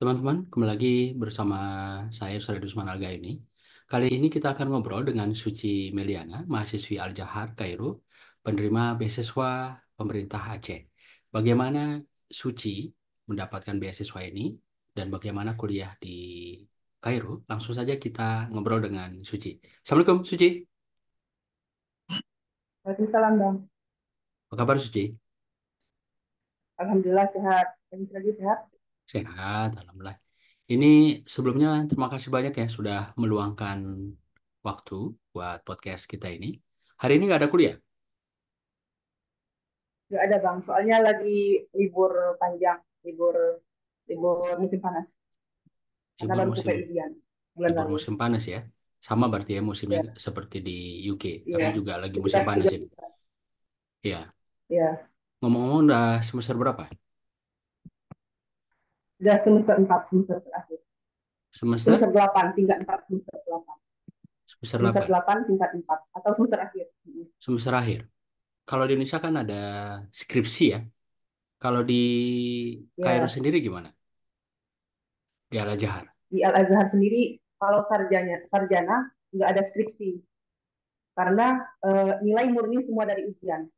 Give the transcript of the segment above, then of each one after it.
Teman-teman, kembali lagi bersama saya Surya Dusman Alga ini. Kali ini kita akan ngobrol dengan Suci Meliana, mahasiswi Al-Jahar, Kairo, penerima beasiswa pemerintah Aceh. Bagaimana Suci mendapatkan beasiswa ini dan bagaimana kuliah di Kairo? Langsung saja kita ngobrol dengan Suci. Assalamualaikum, Suci. Waalaikumsalam, Bang. Apa kabar, Suci? Alhamdulillah sehat. Yang lagi sehat? Sehat, Alhamdulillah. Ini sebelumnya terima kasih banyak ya sudah meluangkan waktu buat podcast kita ini. Hari ini nggak ada kuliah, Gak ada, Bang. Soalnya lagi libur panjang, libur libur musim panas. Karena libur baru musim selesai ujian bulan libur lalu. musim panas ya. Sama berarti ya musimnya Ya, seperti di UK. iya. Kami juga lagi musim Sekitar panas tiga ini. bulan. Ya, Ya, ngomong-ngomong udah semester berapa? sudah semester 4 semester terakhir. Semester Semester 8 tingkat 4 semester 8. semester Semester 8, 8 tingkat 4 atau semester akhir. semester akhir. Kalau di Indonesia kan ada skripsi ya. Kalau di Kairo Ya, sendiri gimana? Di Al-Azhar. di Al Azhar sendiri kalau sarjana nggak ada skripsi karena nilai murni semua dari ujian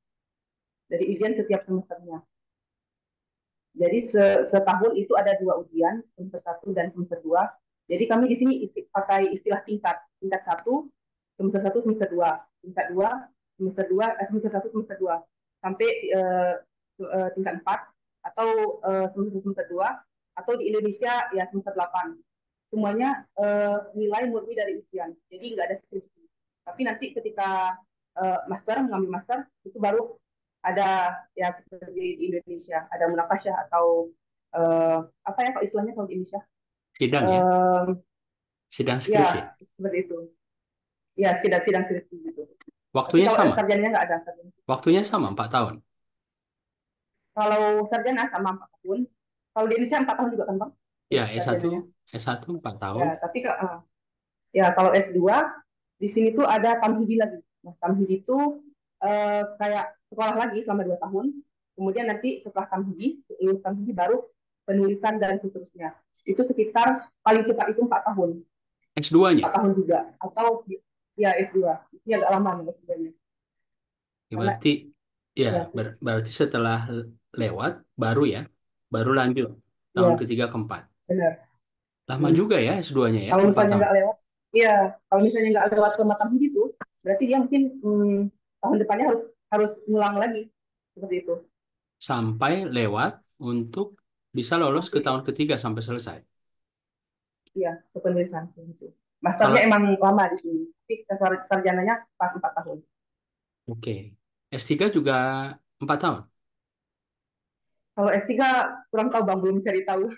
setiap semesternya. Jadi setahun itu ada dua ujian, semester satu dan semester dua. Jadi kami di sini pakai istilah tingkat, tingkat satu, semester dua, tingkat dua, semester satu, semester dua, sampai tingkat empat atau semester dua, atau di Indonesia ya semester delapan. Semuanya nilai murni dari ujian, jadi nggak ada skripsi. Tapi nanti ketika mengambil master, itu baru ada ya seperti di Indonesia ada munakasyah atau apa ya kalau istilahnya kalau di Indonesia Sidang ya, eh, sidang skripsi. ya seperti itu ya sidang-sidang skripsi gitu. Tapi Waktunya kalau sama. sarjananya nggak ada sarjana. Waktunya sama 4 tahun. Kalau sarjana sama 4 tahun, kalau di Indonesia 4 tahun juga kan bang Ya, S1, sarjananya. S1 4 tahun. Ya tapi ya kalau S2 di sini tuh ada tamhidi lagi. Nah tamhidi itu kayak sekolah lagi selama 2 tahun. Kemudian nanti setelah tamhidi, lulus tamhidi baru penulisan dan seterusnya. Itu sekitar paling cepat itu 4 tahun, S2-nya. 4 tahun juga. Atau ya S2, ini agak lama nih S2-nya. Ya, Karena berarti ya ya, berarti setelah lewat baru ya, baru lanjut tahun ya ketiga keempat. benar. Lama Hmm. juga ya S2-nya ya, Kalau 4 misalnya tahun. nggak lewat, ya kalau misalnya nggak lewat ke tamhidi itu, berarti dia mungkin tahun depannya harus harus ngulang lagi seperti itu. Sampai lewat untuk bisa lolos ke Sampai tahun ketiga sampai selesai. ya kepenulisan gitu. Masternya Kalau emang lama di sini, tapi sarjananya pas 4 tahun. oke, S3 juga 4 tahun. Kalau S3 kurang tahu bang, belum cari tahu.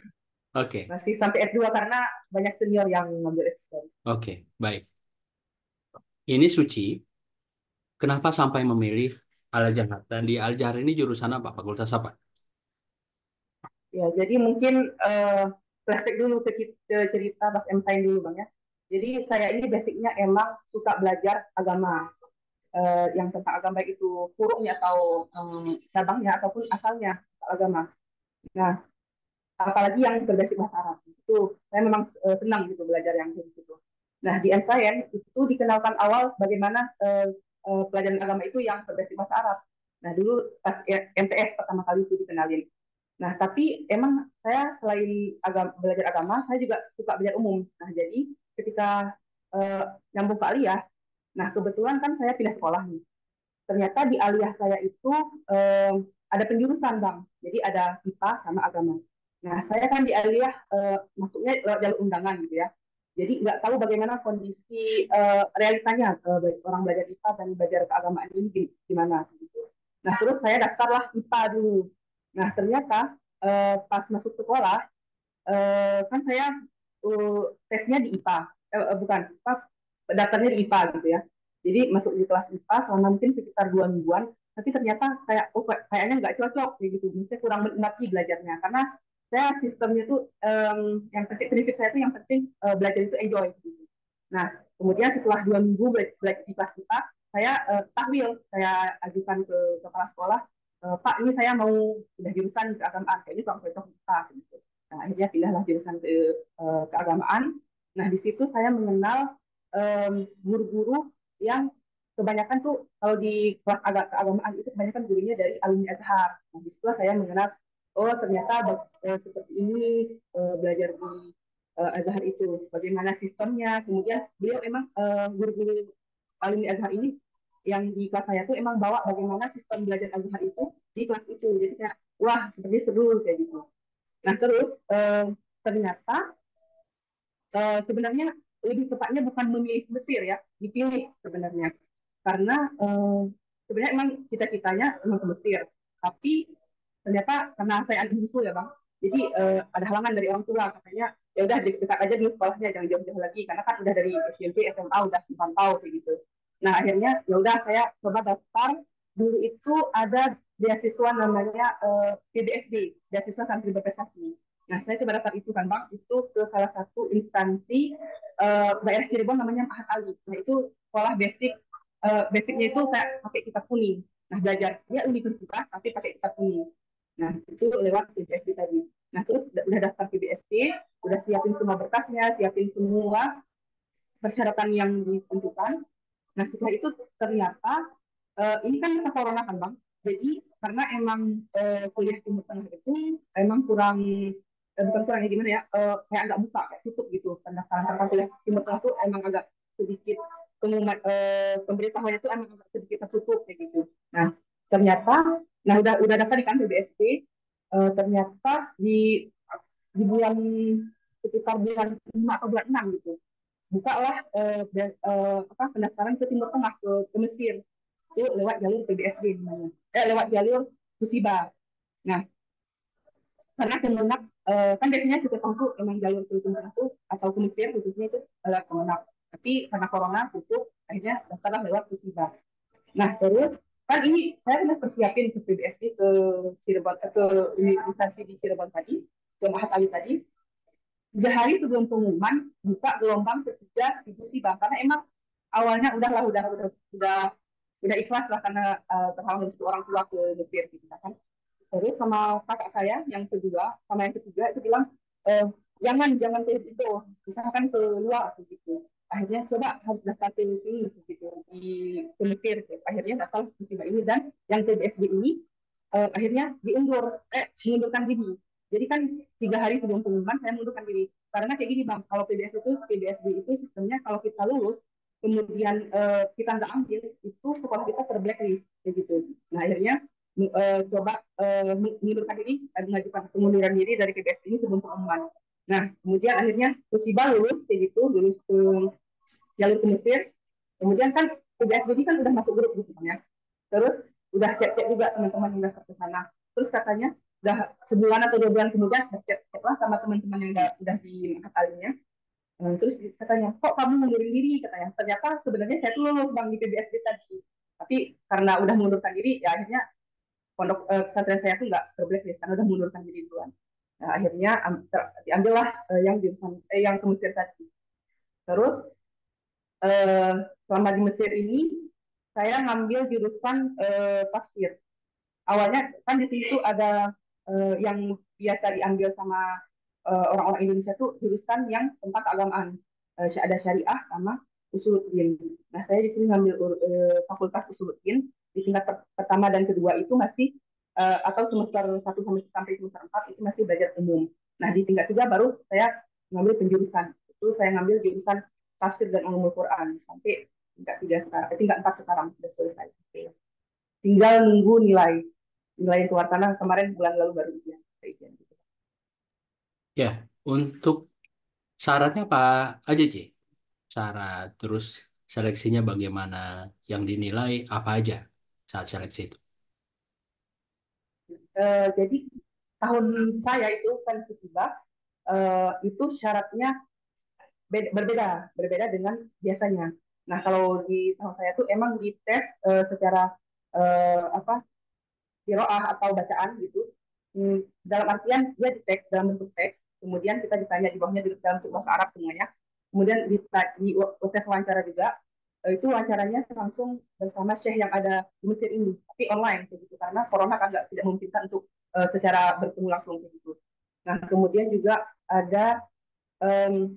Oke, Masih sampai S2 karena banyak senior yang ngambil S2. oke, baik. Ini Suci, kenapa sampai memilih Al-Azhar? Dan di Al-Azhar ini jurusan apa? Fakultas apa? Ya, jadi mungkin flashback dulu ke cerita Mas Emtain dulu bang ya. Jadi saya ini basicnya emang suka belajar agama, yang tentang agama itu furu'nya atau cabangnya ataupun asalnya agama. Nah, apalagi yang berbasis bahasa Arab itu saya memang senang gitu belajar yang kayak gitu. Nah di MScience itu dikenalkan awal bagaimana pelajaran agama itu yang berbasis bahasa Arab. Nah dulu pas MTS pertama kali itu dikenalin. Nah tapi emang saya selain belajar agama saya juga suka belajar umum. Nah jadi ketika uh, nyambung ke aliyah, nah kebetulan kan saya pindah sekolah nih. Ternyata di aliyah saya itu um, ada penjurusan bang. Jadi ada IPA sama agama. Nah saya kan di aliyah masuknya lewat jalur undangan gitu ya. Jadi nggak tahu bagaimana kondisi realitanya orang belajar IPA dan belajar keagamaan ini gimana gitu. Nah terus saya daftarlah IPA dulu. Nah ternyata pas masuk sekolah kan saya tesnya di IPA, bukan, apa, daftarnya di IPA gitu ya. Jadi masuk di kelas IPA selama mungkin sekitar 2 mingguan, tapi ternyata kayak oh kayaknya nggak cocok kayak gitu, mungkin kurang menikmati belajarnya karena saya sistemnya tuh yang penting prinsip saya tuh yang penting belajar itu enjoy gitu. Nah kemudian setelah 2 minggu belajar di kelas IPA, saya takwil, saya ajukan ke kepala sekolah, Pak ini saya mau pindah jurusan ke agama, kayaknya kurang cocok di IPA gitu. Nah, akhirnya pindahlah jurusan ke keagamaan. Nah, di situ saya mengenal guru-guru yang kebanyakan tuh kalau di kelas keagamaan itu kebanyakan gurunya dari alumni Azhar. Nah, di situ saya mengenal, oh ternyata seperti ini belajar di Azhar itu, bagaimana sistemnya. Kemudian beliau emang guru-guru alumni Azhar ini yang di kelas saya tuh emang bawa bagaimana sistem belajar Azhar itu di kelas itu. Jadi kayak, wah seperti seru kayak gitu. Nah terus ternyata sebenarnya lebih tepatnya bukan memilih Mesir ya, dipilih sebenarnya. Karena sebenarnya emang cita-citanya emang ke Mesir. Tapi ternyata karena saya anak bungsu ya bang, jadi ada halangan dari orang tua katanya ya udah dekat aja dulu sekolahnya, jangan jauh-jauh lagi karena kan udah dari SMP SMA udah dipantau kayak gitu. Nah akhirnya ya udah saya coba daftar. Dulu itu ada beasiswa namanya PBSD, beasiswa santri berprestasi. Nah, saya coba daftar itu kan, Bang. Itu ke salah satu instansi daerah Cirebon namanya Mahat Ali. Nah, itu sekolah basic, basicnya itu kayak pakai kitab kuning. Nah, belajar dia universitas tapi pakai kitab kuning. Nah, itu lewat PBSD tadi. Nah, terus udah daftar PBSD, udah siapin semua berkasnya, siapin semua persyaratan yang ditentukan. Nah, setelah itu ternyata ini kan masa corona kan, Bang. Jadi karena emang kuliah Timur Tengah itu emang kurang bukan kurang ya gimana ya, kayak agak buka, kayak tutup gitu. Pendaftaran tentang kuliah Timur Tengah itu emang agak sedikit pengumuman pemberitahuannya itu emang agak sedikit tertutup kayak gitu. Nah, ternyata nah udah daftar di kan PBSD, ternyata di bulan sekitar bulan 5 atau bulan 6 gitu bukalah pendaftaran ke Timur Tengah ke Mesir itu lewat jalur PBSD namanya lewat jalur Musiba. Nah karena Kemenak kan biasanya setiap tahun tuh emang jalur ke Timur Tengah tuh atau ke Mesir khususnya itu lewat Kemenak, tapi karena corona tutup akhirnya daftarlah lewat Musiba. Nah terus kan ini saya udah persiapin ke PBSD ke Cirebon ke Universitas di Cirebon tadi ke Mahat Ali tadi 3 hari sebelum pengumuman buka gelombang ketiga di musibah karena emang awalnya udah udah ikhlas lah karena terhalang dari orang tua ke Mesir gitu kan. Terus sama kakak saya yang kedua sama yang ketiga itu bilang eh, jangan ke itu, misalkan ke luar gitu. Akhirnya coba harus daftar ke sini gitu di ke Mesir. Gitu. Akhirnya daftar musibah ini dan yang TBSD ini akhirnya mengundurkan diri. Jadi kan 3 hari sebelum pengumuman saya mengundurkan diri. Karena kayak gini bang, kalau PBSD itu sistemnya kalau kita lulus, kemudian kita nggak ambil, itu sekolah kita terblacklist kayak gitu. Nah akhirnya coba mengundurkan diri, mengajukan pengunduran diri dari PBSD ini sebelum pengumuman. Nah kemudian akhirnya musibah lulus kayak gitu, lulus ke jalur ke Mesir. Kemudian kan PBSD ini kan udah masuk grup gitu ya. Terus udah cek-cek juga teman-teman yang udah ke sana. Terus katanya udah sebulan atau 2 bulan kemudian cek-cek lah sama teman-teman yang udah di kalinya. Terus katanya, kok kamu mengundurkan diri? Katanya, ternyata sebenarnya saya tuh lulus bang di PBSD tadi. Tapi karena udah mengundurkan diri, ya akhirnya pondok pesantren saya tuh nggak terblacklist karena udah mengundurkan diri duluan. Nah, akhirnya diambillah yang jurusan yang ke Mesir tadi. Terus eh, selama di Mesir ini saya ngambil jurusan tafsir. Awalnya kan di situ ada yang biasa diambil sama orang-orang Indonesia tuh jurusan yang tentang keagamaan. Ada syariah sama usuluddin. Nah, saya di sini ngambil fakultas usuluddin di tingkat pertama dan kedua itu masih atau semester 1 sampai semester 4 itu masih belajar umum. Nah, di tingkat 3 baru saya ngambil penjurusan. Itu saya ngambil jurusan tafsir dan ulumul Quran sampai tingkat 3 sekarang, tingkat 4 sekarang sudah selesai. Tinggal nunggu nilai nilai yang keluar tanah kemarin bulan lalu baru ujian. Gitu. Ya, untuk syaratnya apa aja, Ci? Syarat, terus seleksinya bagaimana, yang dinilai apa aja saat seleksi itu. Jadi tahun saya itu kan musibah itu syaratnya berbeda dengan biasanya. Nah kalau di tahun saya tuh emang dites secara apa kiroah atau bacaan gitu. Dalam artian dia di teks dalam bentuk teks, kemudian kita ditanya di bawahnya dalam bentuk bahasa Arab semuanya. Kemudian di tes wawancara juga, itu wawancaranya langsung bersama Syekh yang ada di Mesir ini, tapi online kayak gitu karena corona kan nggak tidak memungkinkan untuk secara bertemu langsung kayak gitu. Nah, kemudian juga ada um,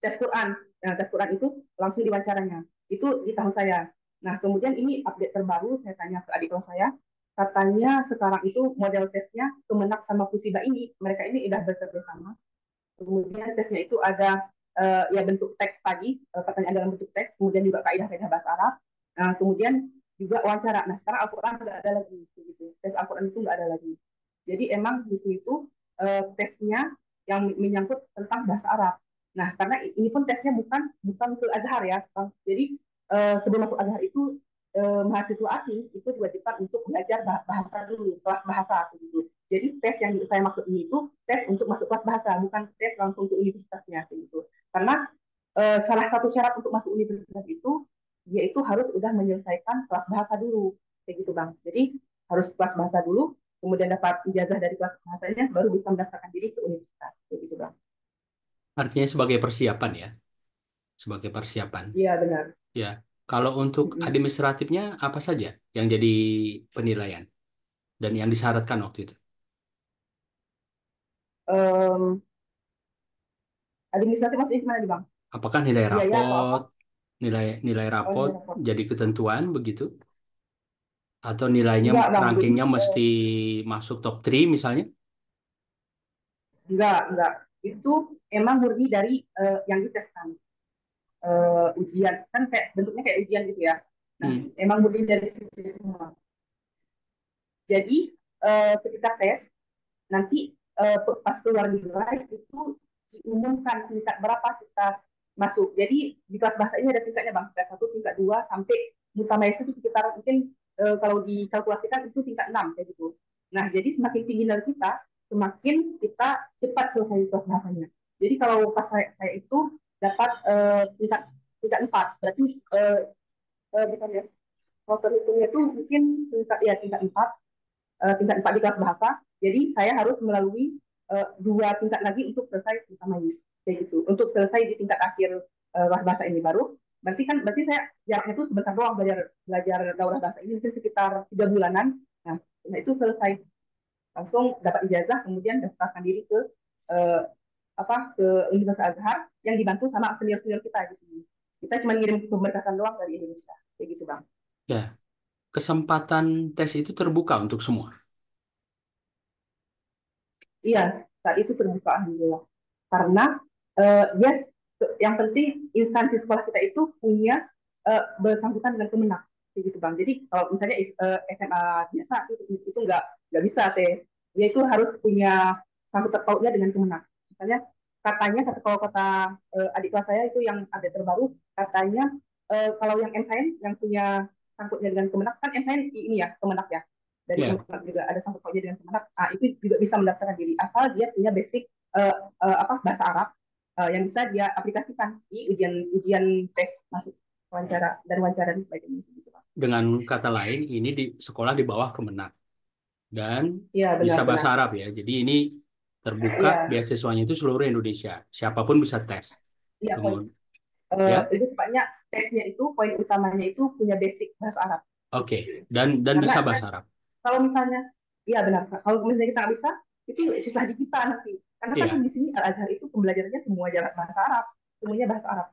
tes Quran. Nah, tes Quran itu langsung diwawancara. Itu di tahun saya. Nah, kemudian ini update terbaru, saya tanya ke adik kelas saya, katanya sekarang itu model tesnya Kemenak sama Pusiba ini, mereka ini sudah bekerja sama. Kemudian tesnya itu ada ya bentuk teks tadi, pertanyaan dalam bentuk teks, kemudian juga kaidah-kaidah bahasa Arab. Nah, kemudian juga wawancara. Nah, sekarang Al-Quran nggak ada lagi, gitu. Tes Al-Quran itu nggak ada lagi. Jadi emang di situ itu tesnya yang menyangkut tentang bahasa Arab. Nah, karena ini pun tesnya bukan ke Azhar ya, Bang. Jadi sebelum masuk Azhar itu mahasiswa asing itu diwajibkan untuk belajar bahasa dulu, kelas bahasa gitu. Jadi tes yang saya maksud ini itu tes untuk masuk kelas bahasa, bukan tes langsung ke universitasnya gitu. Karena salah satu syarat untuk masuk universitas itu yaitu harus sudah menyelesaikan kelas bahasa dulu, kayak gitu Bang. Jadi harus kelas bahasa dulu, kemudian dapat ijazah dari kelas bahasanya, baru bisa mendaftarkan diri ke universitas, kayak gitu Bang. Artinya sebagai persiapan ya, sebagai persiapan. Iya benar. Ya, kalau untuk Mm-mm. administratifnya apa saja yang jadi penilaian dan yang disyaratkan waktu itu? Um, administrasi maksudnya gimana nih Bang? Apakah nilai Biaya atau apa? rapot, nilai nilai Oh, rapot nilai rapor. jadi ketentuan begitu? Atau nilainya Enggak Bang, jadi rankingnya mesti masuk top 3 misalnya? enggak. Itu emang murni dari yang diteskan. Ujian kan kayak bentuknya kayak ujian gitu ya. Nah, Hmm. emang murni dari situ semua. Jadi ketika tes nanti pas keluar nilai itu diumumkan tingkat berapa kita masuk. Jadi di kelas bahasa ini ada tingkatnya bang, tingkat satu, tingkat dua sampai Mutamais itu sekitar mungkin kalau dikalkulasikan itu tingkat 6 kayak gitu. Nah jadi semakin tinggi nilai kita, semakin kita cepat selesai kelas bahasanya. Jadi kalau pas saya itu dapat tingkat tingkat 4, berarti bukan ya, kalau terhitungnya itu mungkin tingkat 4 tingkat 4 di kelas bahasa. Jadi saya harus melalui dua tingkat lagi untuk selesai utama kayak gitu. Untuk selesai di tingkat akhir kelas bahasa ini baru. Berarti saya jaraknya itu sebentar doang belajar belajar daurah bahasa ini mungkin sekitar 3 bulanan. Nah itu selesai langsung dapat ijazah kemudian daftarkan diri ke uh, ke Universitas Azhar yang dibantu sama senior-senior kita di sini. Kita cuma ngirim pemberkasan doang dari Indonesia. Kayak gitu, Bang. Ya, kesempatan tes itu terbuka untuk semua. Iya, saat itu terbuka alhamdulillah. Karena yes, yang penting instansi sekolah kita itu punya bersangkutan dengan Kemenak, gitu bang. Jadi kalau misalnya SMA biasa itu nggak bisa tes, dia itu harus punya sangkut pautnya dengan Kemenak. Misalnya katanya kalau kata adik kelas saya itu yang ada terbaru katanya kalau yang MSain yang punya sangkutnya dengan Kemenak kan MSain ini ya Kemenak ya dari Ya, Kemenak juga ada sangkut pautnya dengan Kemenak. Itu juga bisa mendaftarkan diri asal dia punya basic bahasa Arab yang bisa dia aplikasikan di ujian tes masuk wawancara dan wawancara dan sebagainya gitu Pak. dengan kata lain ini di sekolah di bawah Kemenak dan Iya bisa bahasa benar-benar. Arab ya. Jadi ini terbuka Iya, beasiswanya itu seluruh Indonesia. Siapapun bisa tes. iya poin Kemudian ya, itu tepatnya tesnya itu poin utamanya itu punya basic bahasa Arab oke. gitu. Dan Karena bisa kan bahasa Arab. kalau misalnya iya benar kalau misalnya kita nggak bisa itu susah di kita nanti karena kan Iya, di sini Al Azhar itu pembelajarannya semua jarak bahasa Arab semuanya bahasa Arab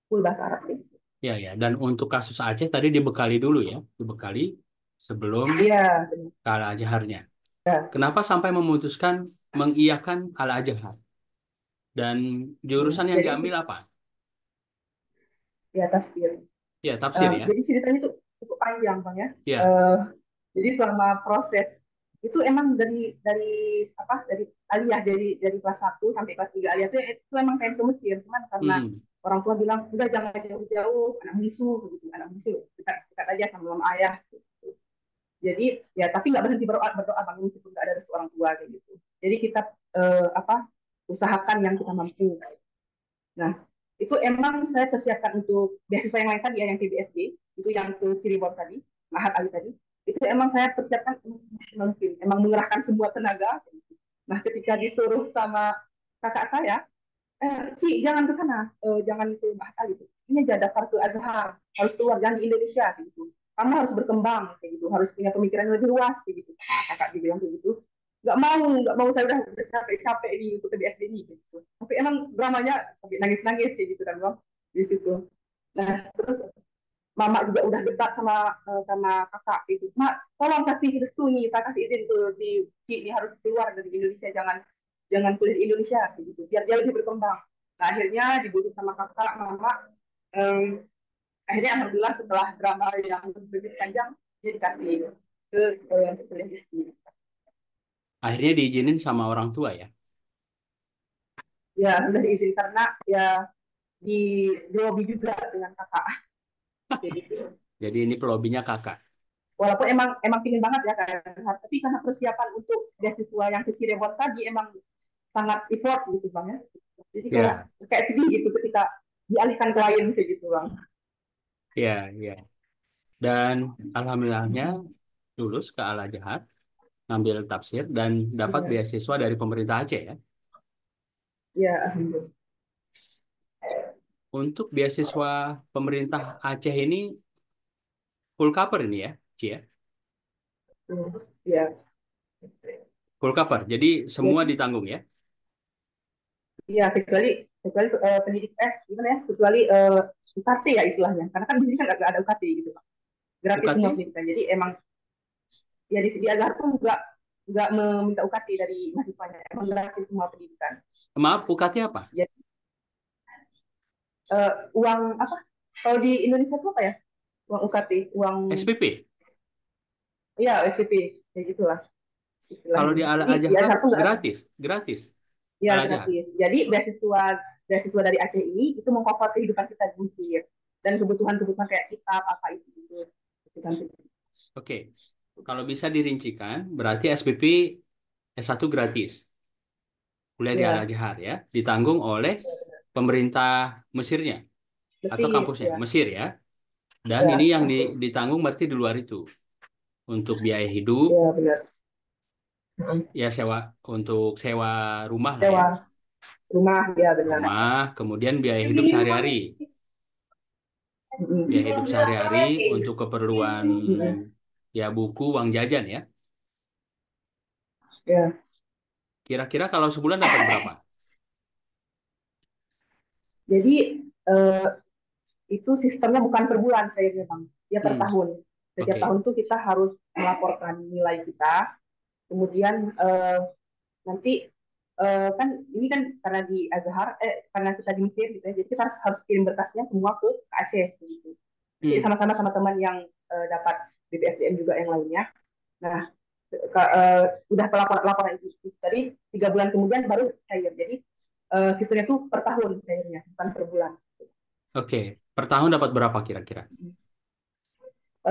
full bahasa Arab gitu. iya ya. Dan untuk kasus Aceh tadi dibekali dulu ya, dibekali sebelum Iya benar. ke Al-Azharnya. Kenapa sampai memutuskan mengiyakan Al-Azhar? Dan Hmm. jurusan yang Jadi diambil apa? di atas ya. Ya, tafsir ya. Jadi ceritanya itu cukup panjang bang ya. Ya. Uh, jadi selama proses itu emang dari aliyah dari kelas 1 sampai kelas 3 aliyah itu emang pengen ke Mesir cuman karena Hmm. orang tua bilang udah jangan jauh-jauh anak musuh gitu anak musuh dekat aja sama mama ayah gitu. Jadi ya tapi nggak berhenti berdoa berdoa bang meskipun nggak ada restu orang tua kayak gitu. Jadi kita usahakan yang kita mampu. Nah, itu emang saya persiapkan untuk beasiswa yang lain tadi ya, yang PBSD, itu yang ke Cirebon tadi, Mahat Ali tadi, itu emang saya persiapkan mungkin, emang mengerahkan semua tenaga. Nah, ketika disuruh sama kakak saya, Ci, jangan ke sana, jangan ke Mahat Ali. Ini aja daftar ke Azhar, harus keluar, jangan di Indonesia, gitu. Kamu harus berkembang, kayak gitu, harus punya pemikiran yang lebih luas, kayak gitu. Kakak dibilang kayak gitu. nggak mau saya udah capek-capek ini untuk ke BSD ini gitu. Tapi emang dramanya sampai nangis-nangis kayak gitu kan bang di situ. Nah terus mama juga udah dekat sama kakak gitu. Mak, tolong kasih restu nih, tak kasih izin tuh si ini harus keluar dari Indonesia, jangan jangan kuliah di Indonesia gitu, biar dia lebih berkembang. Nah, akhirnya dibujuk sama kakak, mama. em, Akhirnya alhamdulillah setelah drama yang begitu panjang, dia dikasih ke kuliah di sini. Akhirnya diizinin sama orang tua ya. Ya udah diizin karena ya di lobby juga dengan kakak kayak gitu. Jadi ini pelobinya kakak. Walaupun emang emang pingin banget ya kan, tapi karena persiapan untuk beasiswa yang ke Cirebon tadi emang sangat effort gitu bang ya. Jadi kayak Ya, kayak sedih gitu ketika dialihkan ke lain kayak gitu bang. ya, ya. Dan alhamdulillahnya lulus ke Al Azhar, ngambil tafsir dan dapat Ya, beasiswa dari pemerintah Aceh ya. ya alhamdulillah. Untuk beasiswa pemerintah Aceh ini full cover ini ya, Ci ya. Ya, Full cover. Jadi semua jadi ditanggung ya. ya kecuali kecuali pendidik gimana ya, kecuali UKT ya istilahnya, karena kan di sini kan nggak ada UKT gitu bang, gratis semua UKT, pendidikan. Jadi emang ya di Azhar tuh nggak meminta UKT dari mahasiswanya, emang gratis semua pendidikan. maaf UKT apa? Jadi uang apa? Kalau di Indonesia tuh apa ya? Uang UKT, uang SPP. ya SPP kayak gitulah Kalau istilahnya. di Al Jadi di Azhar Azhar tuh nggak ada. gratis, gratis. Ya Al Azhar. gratis. Jadi beasiswa beasiswa dari Aceh ini itu mengcover kehidupan kita di Mesir dan kebutuhan-kebutuhan kayak kitab apa itu gitu. Oke. Kalau bisa dirincikan, berarti SPP S1 gratis. Kuliah di Al Ya, Azhar ya. Ditanggung oleh pemerintah Mesirnya atau Mesir kampusnya ya. Mesir ya. Dan ini Ya, yang kampus. ditanggung berarti di luar itu untuk biaya hidup, Ya benar. Mm. ya sewa untuk sewa rumah lah ya, Sewa rumah ya benar. rumah, kemudian biaya hidup sehari-hari, biaya hidup sehari-hari untuk keperluan Mm. ya buku, uang jajan ya. Ya. Kira-kira kalau sebulan dapat berapa? Jadi eh, itu sistemnya bukan per bulan kayaknya bang, ya per Hmm, tahun. Setiap oke. tahun tuh kita harus melaporkan nilai kita, kemudian nanti kan ini kan karena di Azhar karena kita di Mesir gitu ya, jadi kita harus kirim berkasnya semua ke Aceh gitu. Nanti Hmm, sama-sama sama teman yang dapat BPSDM juga yang lainnya. Nah, udah pelaporan laporan itu tadi 3 bulan kemudian baru cair. Jadi sistemnya tuh per tahun cairnya, bukan per bulan. oke. Per tahun dapat berapa kira-kira?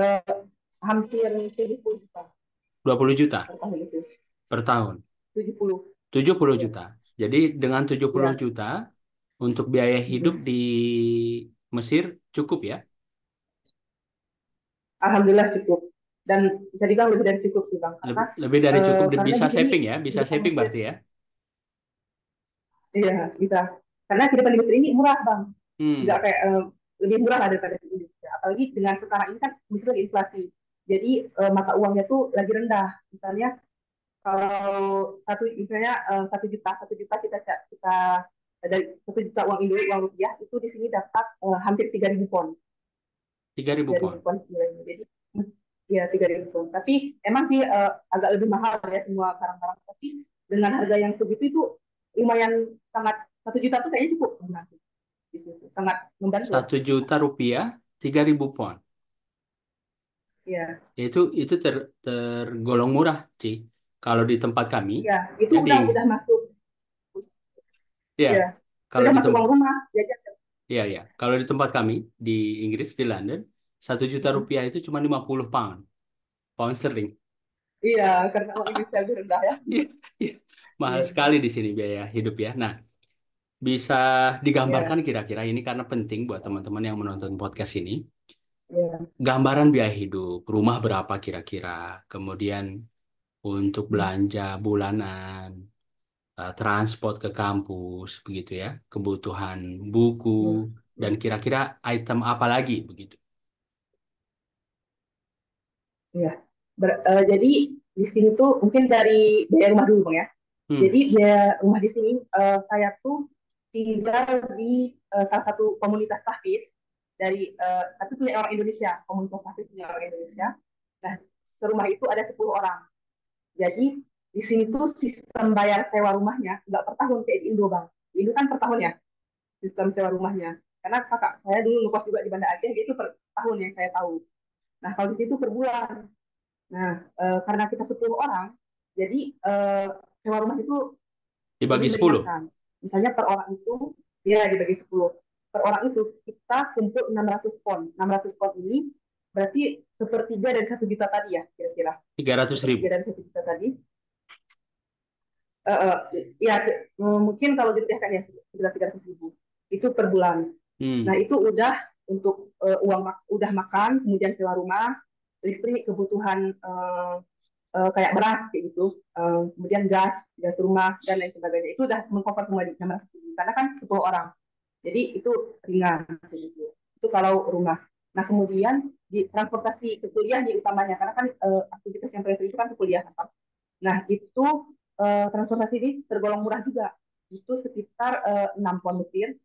Eh, Hampir 70 juta 20 juta per tahun itu. per tahun. 70 70 ya. juta. Jadi dengan 70 Ya. juta untuk biaya hidup Mm-mm. di Mesir cukup ya? Alhamdulillah cukup. Dan bisa dibilang lebih dari cukup sih Bang. Karena Lebih dari cukup, karena bisa di sini saving ya, bisa kehidupan saving Mesir, berarti ya. iya bisa. Karena kehidupan di Mesir ini murah Bang. Nggak Hmm, kayak lebih murah lah daripada di Indonesia. Apalagi dengan sekarang ini kan Mesir lagi inflasi. Jadi mata uangnya tuh lagi rendah. Misalnya kalau misalnya 1 juta kita dari 1 juta uang Indo uang rupiah itu di sini dapat hampir 3.000 pon. 3.000 tiga ribu pon. pon nilainya. Jadi ya 3.000 pon. Tapi emang sih agak lebih mahal ya semua barang-barang. Tapi dengan harga yang segitu itu lumayan sangat 1 juta tuh kayaknya cukup nanti di situ. Sangat membantu lah. 1 juta rupiah, 3.000 pon. Ya, Itu tergolong murah, Ci. Kalau di tempat kami, ya itu ya udah masuk ya, ya kalau udah di masuk tem uang rumah jajan. ya, ya, kalau di tempat kami di Inggris di London, 1 juta rupiah itu cuma 50 pound, pound sterling. Iya, karena uang Indonesia lebih rendah ya. Iya, iya. Mahal Iya, sekali di sini biaya hidup ya. Nah, bisa digambarkan iya, kira-kira ini karena penting buat teman-teman yang menonton podcast ini. iya. Gambaran biaya hidup, rumah berapa kira-kira, kemudian untuk belanja bulanan, transport ke kampus, begitu ya, kebutuhan buku, Iya. dan kira-kira item apa lagi begitu. Iya. Jadi di sini tuh mungkin dari biaya rumah dulu Bang ya. Hmm. Jadi biaya rumah di sini saya tuh tinggal di salah satu komunitas tahfiz dari tapi punya orang Indonesia, komunitas tahfiz punya orang Indonesia. Nah, serumah itu ada 10 orang. Jadi di sini tuh sistem bayar sewa rumahnya nggak per tahun kayak di Indo Bang. Di Indo kan per tahun ya sistem sewa rumahnya. Karena kakak saya dulu ngekos juga di Banda Aceh, itu per tahun yang saya tahu. Nah, kalau di situ per bulan. Nah, karena kita 10 orang, jadi sewa rumah itu Dibagi lebih 10. meringankan. Misalnya per orang itu, ya dibagi 10. Per orang itu kita kumpul 600 pon. 600 pon ini berarti sepertiga dari 1 juta tadi ya, kira-kira. 300.000. Sepertiga dari 1 juta tadi. Ya, mungkin kalau dirupiahkan ya sekitar 300.000. Itu per bulan. Nah, Hmm. itu udah untuk udah makan, kemudian sewa rumah, listrik, kebutuhan kayak beras kayak gitu, kemudian gas rumah dan lain sebagainya itu udah mengcover semua di 600.000 karena kan 10 orang, jadi itu ringan kayak gitu. Itu kalau rumah. Nah, kemudian di transportasi ke kuliah di utamanya karena kan aktivitas yang paling sering itu kan ke kuliah kan. Nah, itu transportasi ini tergolong murah juga. Itu sekitar 6 pon Mesir.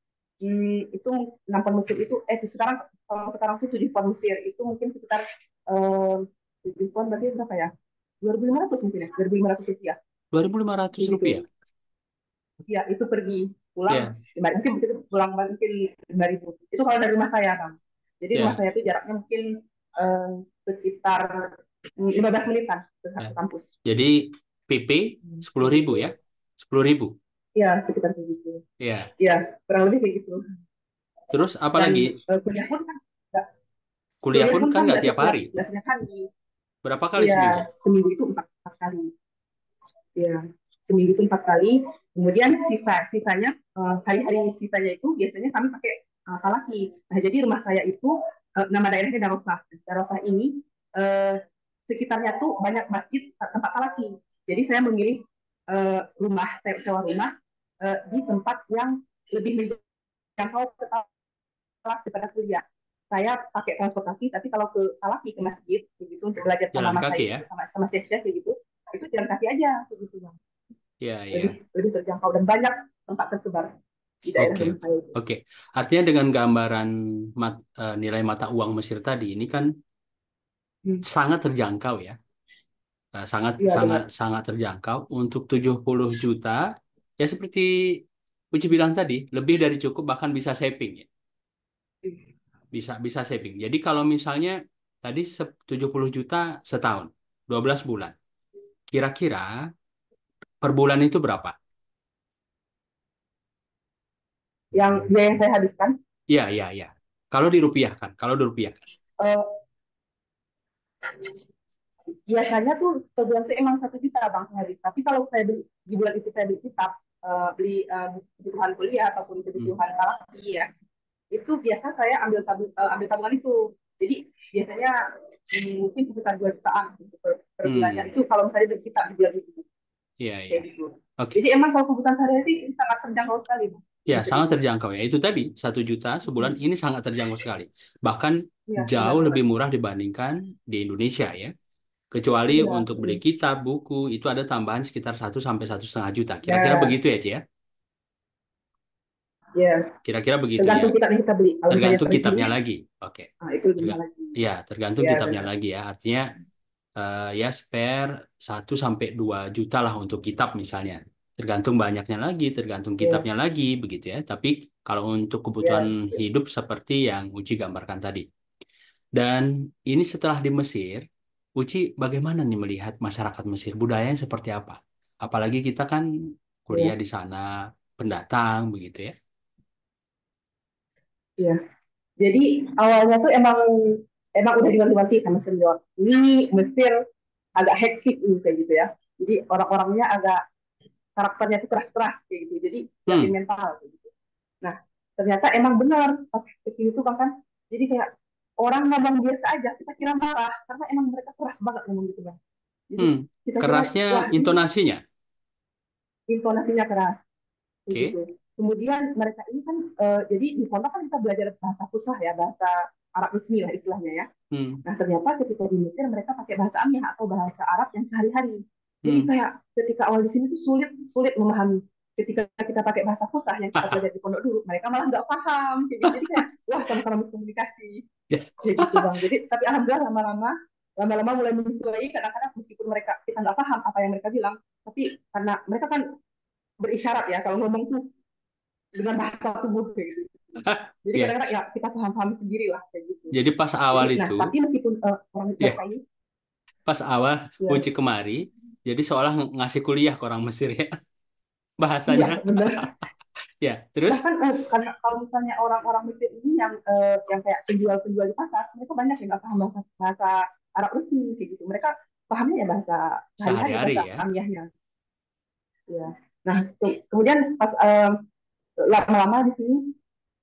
Itu 6 pon Mesir itu sekarang kalau sekarang tuh 7 pon Mesir itu mungkin sekitar 7 pon berarti berapa ya? 2.500 mungkin ya, 2.500 rupiah. 2.500 Kayak gitu. rupiah. Ya, itu pergi pulang Ya. mungkin begitu pulang mungkin 5.000. Itu kalau dari rumah saya kan. Jadi rumah Ya. saya itu jaraknya mungkin eh, sekitar 15 menitan Ya. ke kampus. Jadi PP sepuluh Kayak ribu gitu. ya. 10.000. Ya, sekitar kayak gitu. Ya. Ya, kurang lebih kayak gitu. Terus apa Dan lagi? kuliah pun kan nggak Kuliah kuliah pun pun kan kan nggak nggak tiap setiap hari. nggak setiap hari. Berapa kali Iya, seminggu? seminggu itu empat kali. Ya, seminggu itu 4 kali. Kemudian sisanya hari-hari sisanya itu biasanya kami pakai talaki. Nah, jadi rumah saya itu nama daerahnya Darosah. Darosah ini eh, sekitarnya tuh banyak masjid tempat talaki. Jadi saya memilih rumah sewa rumah di tempat yang lebih menjangkau ke talak daripada kuliah. Saya pakai transportasi, tapi kalau ke talaki ke masjid begitu untuk belajar sama Jalan mas kaki saya ya. gitu, sama chef kayak gitu, itu jalan kaki aja begitu bang, Ya, lebih ya. lebih terjangkau dan banyak tempat tersebar di daerah Oke, rumah oke. saya itu. Oke. Artinya dengan gambaran nilai mata uang Mesir tadi ini kan Hmm. sangat terjangkau ya. Sangat Iya sangat benar. sangat terjangkau untuk 70 juta. Ya seperti Uci bilang tadi, lebih dari cukup bahkan bisa saving ya. Bisa bisa saving. Jadi kalau misalnya tadi 70 juta setahun, 12 bulan. Kira-kira per bulan itu berapa? Yang biaya yang saya habiskan Iya, iya, iya. Kalau dirupiahkan, kalau dirupiahkan. eh, biasanya tuh sebulan tuh emang 1 juta bang sehari. Tapi kalau saya beli di bulan itu saya beli kitab, beli kebutuhan kuliah ataupun Hmm. kebutuhan laki ya, itu biasa saya ambil tabungan itu. Jadi biasanya mungkin sekitar 2 jutaan gitu per bulannya. Hmm. Itu kalau misalnya beli kitab di bulan itu Iya, iya. kayak gitu. Oke. Jadi emang kalau kebutuhan sehari-hari ini sangat terjangkau sekali bang. Ya, Bisa sangat dibilang. terjangkau ya. Itu tadi 1 juta sebulan ini sangat terjangkau sekali. Bahkan Iya benar jauh lebih banget. murah dibandingkan di Indonesia ya. Kecuali Iya. untuk beli kitab, buku, itu ada tambahan sekitar 1 sampai 1,5 juta. Kira-kira Ya, begitu ya, Ci ya? ya. Kira-kira begitu ya. Tergantung kitab yang kita beli. Kalau misalnya Tergantung per kitabnya jilid, lagi. Oke. nah itu lebih Terga mahal lagi. ya, tergantung Ya kitabnya benar. lagi ya. Artinya ya spare 1 sampai 2 juta lah untuk kitab misalnya. Tergantung banyaknya lagi, tergantung Ya, kitabnya lagi, begitu ya. Tapi kalau untuk kebutuhan ya. hidup seperti yang Uci gambarkan tadi. Dan ini setelah di Mesir, Uci bagaimana nih melihat masyarakat Mesir? Budayanya seperti apa? Apalagi kita kan kuliah Ya, di sana, pendatang, begitu ya. ya. Jadi awalnya tuh emang emang udah diwanti-wanti sama senior. Ini Mesir agak hektik ini kayak gitu ya. Jadi orang-orangnya agak karakternya tuh keras-keras kayak gitu. Jadi siapin Hmm, mental kayak gitu. Nah, ternyata emang benar pas kesini tuh bang kan. Jadi kayak orang ngomong biasa aja kita kira marah karena emang mereka keras banget ngomong gitu bang. Jadi hmm. kita kira Kerasnya wah ini intonasinya. intonasinya keras Oke. gitu. Kemudian mereka ini kan jadi di pondok kan kita belajar bahasa fusah ya, bahasa Arab resmi lah istilahnya ya. Hmm. Nah, ternyata ketika di Mesir mereka pakai bahasa Amiyah atau bahasa Arab yang sehari-hari. Jadi Hmm. kayak ketika awal di sini tuh sulit sulit memahami. Ketika kita pakai bahasa fusah yang kita belajar di pondok dulu, mereka malah nggak paham. Kayak gitu. Jadi kayak wah sama-sama miskomunikasi. Ya. Kayak gitu bang. Jadi tapi alhamdulillah lama-lama mulai menyesuaikan. Kadang-kadang meskipun mereka kita nggak paham apa yang mereka bilang, tapi karena mereka kan berisyarat ya kalau ngomong tuh dengan bahasa tubuh kayak gitu. Jadi Ya. kadang-kadang ya kita paham-paham sendiri lah kayak gitu. Jadi pas awal Jadi nah itu, tapi meskipun orang ya, mereka ini pas awal ya Uci kemari, jadi seolah ngasih kuliah ke orang Mesir ya iya bahasanya. benar. Ya, terus Bahkan karena kalau misalnya orang-orang Mesir ini yang kayak penjual-penjual di pasar, mereka banyak yang nggak paham bahasa bahasa Arab resmi kayak gitu. Mereka pahamnya ya bahasa sehari-hari, sehari-hari bahasa ya. amiyahnya. Ya. Nah, kemudian pas lama-lama di sini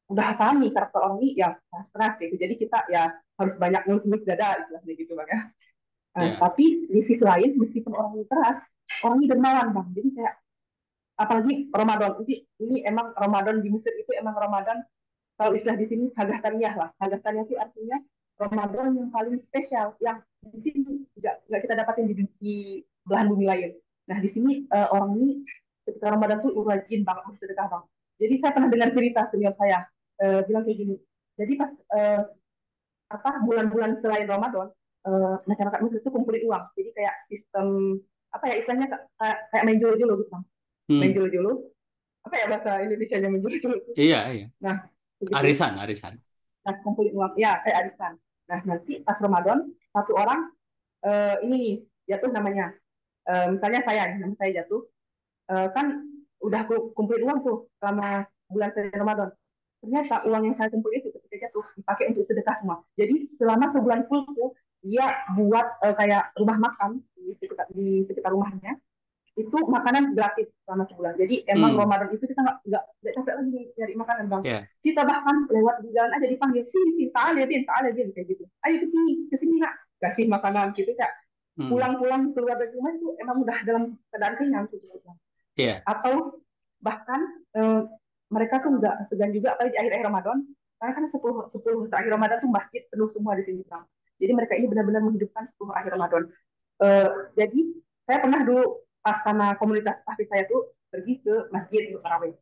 udah paham nih karakter orang ini ya keras gitu. Jadi kita ya harus banyak ngelus-ngelus dada istilahnya gitu bang ya. Ya. Tapi di sisi lain meskipun orang ini keras, orang ini dermawan bang. Jadi kayak apalagi Ramadan ini emang Ramadan di Mesir itu emang Ramadan kalau istilah di sini hagataniyah lah. Hagataniyah itu artinya Ramadan yang paling spesial yang mungkin nggak kita dapatin di belahan bumi lain. Nah di sini orang ini ketika Ramadan tuh rajin banget bersedekah bang. Jadi saya pernah dengar cerita senior saya bilang kayak gini. Jadi pas apa bulan-bulan selain Ramadan masyarakat Mesir itu kumpulin uang. Jadi kayak sistem apa ya istilahnya kayak main jolo-jolo gitu bang. Main Hmm. jolo-jolo apa ya bahasa Indonesia nya main jolo-jolo itu. Iya, iya. Nah begitu. Arisan, arisan. Nah kumpulin uang ya kayak arisan. Nah nanti pas Ramadan satu orang ini nih jatuh namanya. Misalnya saya nama saya jatuh kan udah kumpulin uang tuh selama bulan Ramadan. Ternyata uang yang saya kumpulin itu ketika jatuh dipakai untuk sedekah semua. Jadi selama sebulan full tuh dia buat kayak rumah makan di sekitar rumahnya itu makanan gratis selama sebulan. Jadi emang Hmm. Ramadan itu kita nggak capek lagi nyari makanan bang. Ya. Kita bahkan lewat di jalan aja dipanggil sini sini tak ada din kayak gitu. Ayo ke sini nak kasih makanan gitu kak. Hmm. Pulang keluar dari rumah itu emang udah dalam keadaan kenyang gitu. Iya. Atau bahkan eh, mereka tuh nggak segan juga apalagi di akhir-akhir Ramadan karena kan 10 terakhir Ramadan tuh masjid penuh semua di sini bang. Jadi mereka ini benar-benar menghidupkan 10 akhir Ramadan. Jadi saya pernah dulu pas sama komunitas tahfiz saya tuh pergi ke masjid untuk tarawih.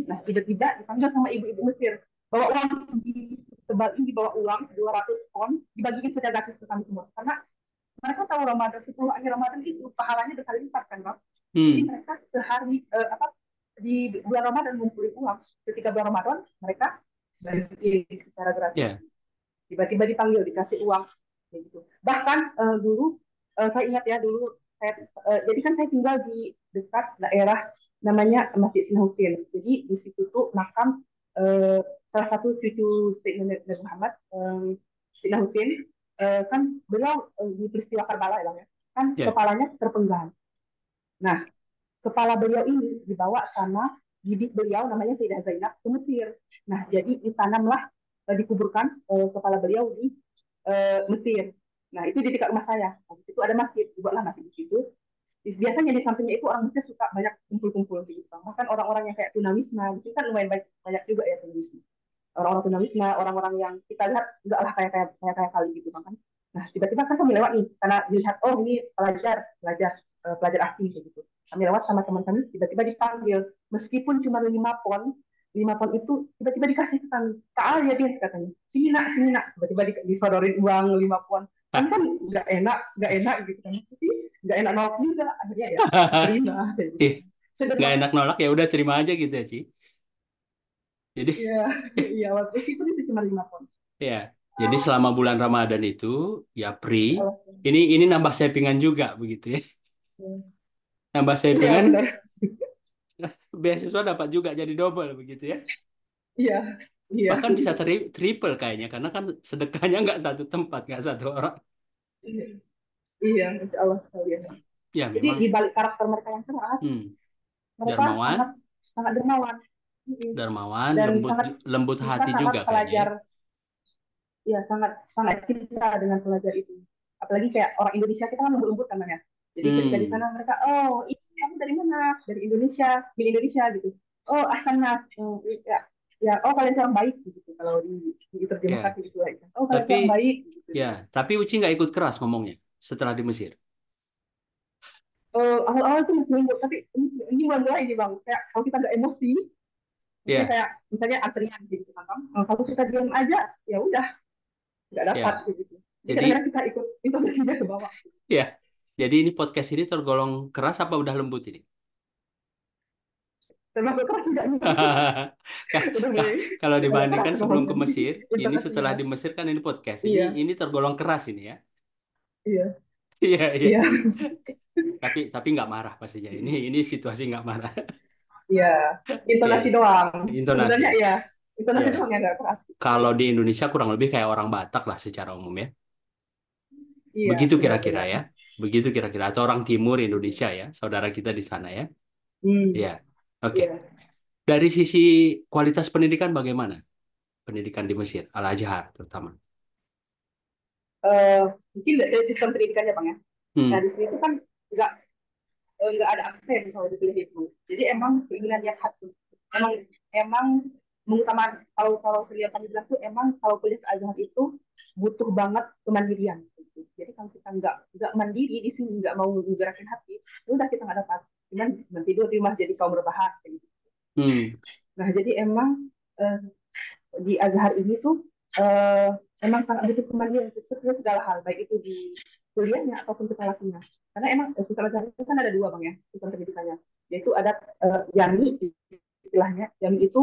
Nah tiba-tiba dipanggil sama ibu-ibu Mesir bawa uang di tebal ini bawa uang 200 pon dibagiin secara gratis ke kami semua karena mereka tahu Ramadan 10 akhir Ramadan itu pahalanya berkali lipat kan bang. Jadi Hmm. mereka sehari apa di bulan Ramadan ngumpulin uang. Ketika bulan Ramadan mereka bagi secara gratis. Ya. Tiba-tiba dipanggil dikasih uang gitu. Bahkan dulu saya ingat ya dulu jadi kan saya tinggal di dekat daerah namanya Masjid Sina Husin. Jadi di situ tuh makam uh, salah satu cucu Sayyidina Nabi Muhammad Sina Husin kan beliau di peristiwa Karbala ya kan Ya. kepalanya terpenggal. Nah kepala beliau ini dibawa sama bibi beliau namanya Sayyidah Zainab ke Mesir. Nah, jadi ditanamlah dikuburkan kepala beliau di Mesir. Nah, itu di dekat rumah saya. Nah, di situ ada masjid, dibuatlah masjid di situ. Biasanya di sampingnya itu orang Mesir suka banyak kumpul-kumpul gitu. Bahkan orang-orang yang kayak tunawisma, di sini kan lumayan banyak, banyak juga ya tunawisma. Orang-orang tunawisma, orang-orang yang kita lihat enggak lah kayak kali gitu kan. Nah, tiba-tiba kan kami lewat nih karena dilihat oh ini pelajar asing gitu. Kami lewat sama teman kami tiba-tiba dipanggil meskipun cuma 5 pon itu tiba-tiba dikasih ke kami tak ya dia katanya sini nak tiba-tiba disodorin uang 5 pon kami kan nggak enak gitu kan tapi nggak enak nolak juga akhirnya ya terima gitu. Ih, nggak Sederhana enak nolak ya udah terima aja gitu ya, Ci. Jadi ya iya meskipun itu cuma 5 pon ya. Jadi selama bulan Ramadan itu ya free. ya Allah Ini nambah sampingan juga begitu ya. Nambah iya sampingan, benar beasiswa dapat juga jadi double begitu ya. iya iya Bahkan bisa triple kayaknya karena kan sedekahnya nggak satu tempat, nggak satu orang. iya Insya Allah sekalian Ya jadi di memang balik karakter mereka yang keras hmm, mereka sangat dermawan, sangat dermawan. dermawan, Dan lembut sangat lembut kita hati sangat juga kayaknya ya. pelajar ya sangat sangat cinta dengan pelajar itu apalagi kayak orang Indonesia kita kan lembut-lembut kan ya jadi ketika di Hmm. sana mereka oh ini kamu dari mana dari Indonesia di Indonesia gitu oh asana ya ya oh kalian orang baik gitu kalau di diterjemahkan Ya, gitu aja. Oh, kayak tapi yang baik gitu. ya, tapi Uci nggak ikut keras ngomongnya setelah di Mesir. Awal-awal tuh masih nunggu, tapi ini mulai ini bang, kayak kalau kita nggak emosi, misalnya Ya, kayak misalnya antrian gitu kan bang, kalau kita diam aja, ya udah nggak dapat ya. gitu. Jadi kadang-kadang Jadi kita ikut intonasinya ke bawah. ya, jadi ini podcast ini tergolong keras apa udah lembut ini? Termasuk keras juga nih, Ka- udah mulai Kalau agak keras dibandingkan sebelum ke ngomongnya nih, Mesir, ini setelah intonasinya. di Mesir kan ini podcast. Ini Iya, ini tergolong keras ini ya. iya, Iya, iya. iya, Tapi nggak marah pastinya. Ini situasi nggak marah. iya. Iya, Intonasi iya. doang. Intonasi. Sebenarnya iya, intonasi Ya. doang yang nggak keras. Kalau di Indonesia kurang lebih kayak orang Batak lah secara umum ya. Iya, Begitu kira-kira benar-benar. ya. Begitu kira-kira. Atau orang timur Indonesia ya. Saudara kita di sana ya. Hmm, Iya. Oke. iya. Dari sisi kualitas pendidikan bagaimana? Pendidikan di Mesir, Al-Azhar terutama. Eh, Mungkin dari sistem pendidikannya bang ya. Nah Hmm. di sini tuh kan nggak nggak ada aksen kalau di kuliah itu. Jadi emang keinginan yang hati. Emang emang mengutamakan, kalau kalau saya kami bilang tuh emang kalau kuliah ke Azhar itu butuh banget kemandirian. Gitu. Jadi kalau kita nggak mandiri di sini, nggak mau menggerakin hati, ya udah kita nggak dapat. Cuman nanti tidur di rumah jadi kaum berbahan. Gitu. Hmm. Nah jadi emang eh, di Azhar ini tuh eh, emang sangat butuh kemandirian untuk segala hal, baik itu di kuliahnya ataupun kita lakunya. Karena emang sistem Azhar itu kan ada dua bang ya, sistem pendidikannya. Yaitu ada jami, istilahnya. Jami itu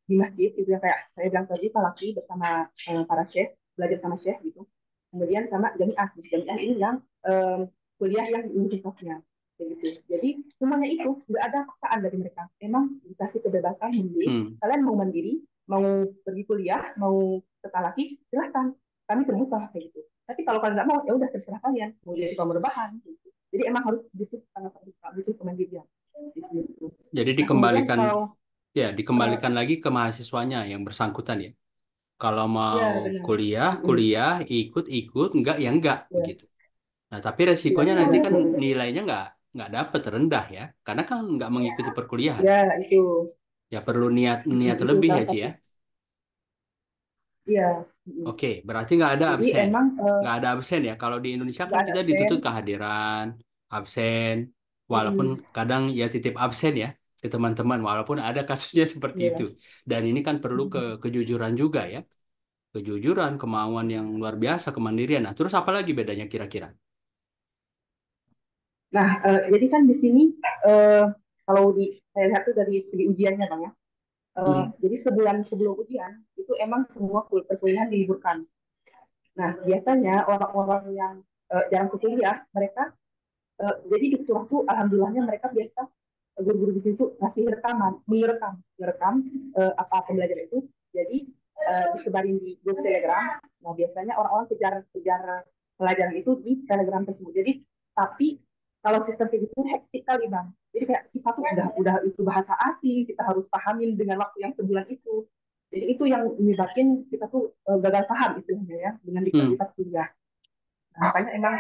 di masjid, itu yang kayak saya bilang tadi, talaki bersama para syekh, belajar sama syekh gitu. Kemudian sama jamiah. Jamiah ini yang eh, kuliah yang di universitasnya. Kayak gitu. Jadi semuanya itu nggak ada paksaan dari mereka. Emang dikasih kebebasan memilih. Hmm. Kalian mau mandiri, mau pergi kuliah, mau setalaki, silahkan. Kami terbuka kayak gitu. Tapi kalau kalian nggak mau, ya udah terserah kalian. Mau jadi kaum rebahan. Gitu. Jadi emang harus butuh sangat terbuka, butuh kemandirian di sini. Jadi Nah kemudian dikembalikan kalau ya uh, dikembalikan lagi ke mahasiswanya yang bersangkutan ya. Kalau mau ya benar. kuliah, Mm-mm. kuliah, ikut, enggak ya enggak Ya, begitu. Nah, tapi ya, resikonya nanti kan betul. nilainya enggak dapat rendah ya, karena kan enggak mengikuti perkuliahan. Ya itu. Ya perlu niat niat Mm-mm, itu lebih ya salah Ci satu. ya. Iya. Mm-mm. Oke, berarti nggak ada Jadi absen. emang Nggak ada absen ya. Kalau di Indonesia nggak kan ada kita absen. dituntut kehadiran, absen, walaupun Mm-mm. kadang ya titip absen ya ke teman-teman, walaupun ada kasusnya seperti itu. Iya. Dan ini kan perlu kejujuran juga ya. Kejujuran, kemauan yang luar biasa, kemandirian. Nah, terus apa lagi bedanya kira-kira? Nah, jadi kan di sini eh, kalau saya lihat tuh dari segi ujiannya bang ya. Hmm, Jadi sebulan sebelum ujian itu emang semua perkuliahan diliburkan. Nah, biasanya orang-orang yang jarang ke kuliah, mereka jadi di sekolah tuh alhamdulillahnya mereka biasa guru-guru di situ ngasih rekaman, merekam apa pembelajaran itu. Jadi disebarin di grup Telegram. Nah, biasanya orang-orang kejar kejar pelajaran itu di Telegram tersebut. Jadi tapi kalau sistem kayak gitu hektik kali bang. Jadi kayak kita tuh udah itu bahasa asing, kita harus pahamin dengan waktu yang sebulan itu. Jadi itu yang menyebabkan kita tuh gagal paham istilahnya ya dengan di hmm, kualitas kuliah. Nah, makanya emang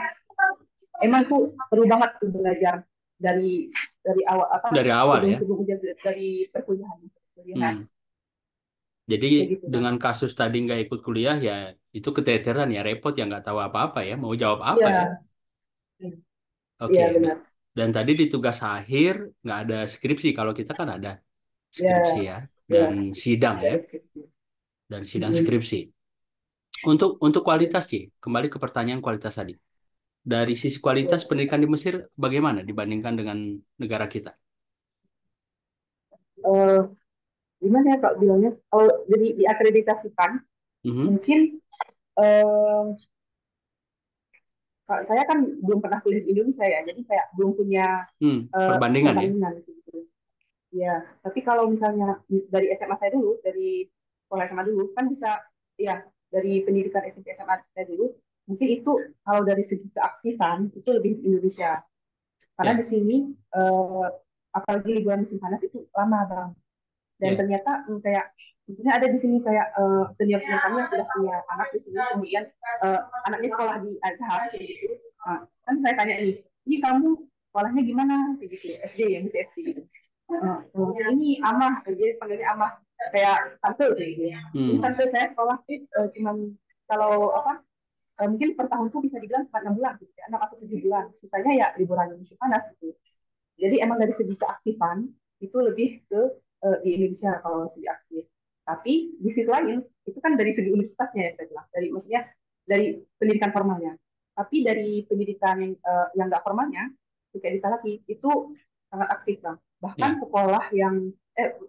emang tuh perlu banget tuh belajar dari awal apa dari awal sebelum ya. sebelum ujian dari perkuliahan Hmm. Jadi kayak gitu bang. dengan kasus tadi nggak ikut kuliah ya itu keteteran ya repot ya nggak tahu apa-apa ya mau jawab apa ya. Iya, Oke, iya nah, benar. dan tadi di tugas akhir nggak ada skripsi. Kalau kita kan ada skripsi Iya, ya, iya, dan sidang ya, dari skripsi. dan sidang skripsi. Untuk kualitas sih, kembali ke pertanyaan kualitas tadi. Dari sisi kualitas Iya. pendidikan di Mesir bagaimana dibandingkan dengan negara kita? Eh, Gimana ya kak bilangnya? Kalau jadi diakreditasikan, Mhm. mungkin eh, saya kan belum pernah kuliah di Indonesia ya, jadi kayak belum punya Perbandingan ya. perbandingan gitu. Ya, tapi kalau misalnya dari SMA saya dulu, dari sekolah SMA dulu, kan bisa, ya, dari pendidikan SMP SMA saya dulu, mungkin itu kalau dari segi keaktifan, itu lebih di Indonesia. Karena di Ya, sini, eh, apalagi liburan musim panas itu lama, Bang. Dan ya. ternyata kayak, misalnya ada di sini kayak senior-senior kami yang sudah punya anak di sini, kemudian anaknya sekolah di Azhar, kayak gitu. Nah, kan saya tanya nih, ini kamu sekolahnya gimana? Kayak gitu, SD ya, masih SD gitu. Ini Amah, jadi panggilnya Amah. kayak tante gitu ya. Jadi Hmm. tante saya sekolah sih cuman kalau apa mungkin per tahun tuh bisa dibilang cuma 6 bulan gitu ya, 6 atau 7 bulan. Sisanya ya liburan musim panas gitu. Jadi emang dari segi keaktifan itu lebih ke di Indonesia kalau segi aktif. Tapi di sisi lain itu kan dari segi universitasnya ya saya bilang, dari maksudnya dari pendidikan formalnya. Tapi dari pendidikan yang nggak formalnya, itu kayak di Salaki, itu sangat aktif bang. Bahkan Ya, sekolah yang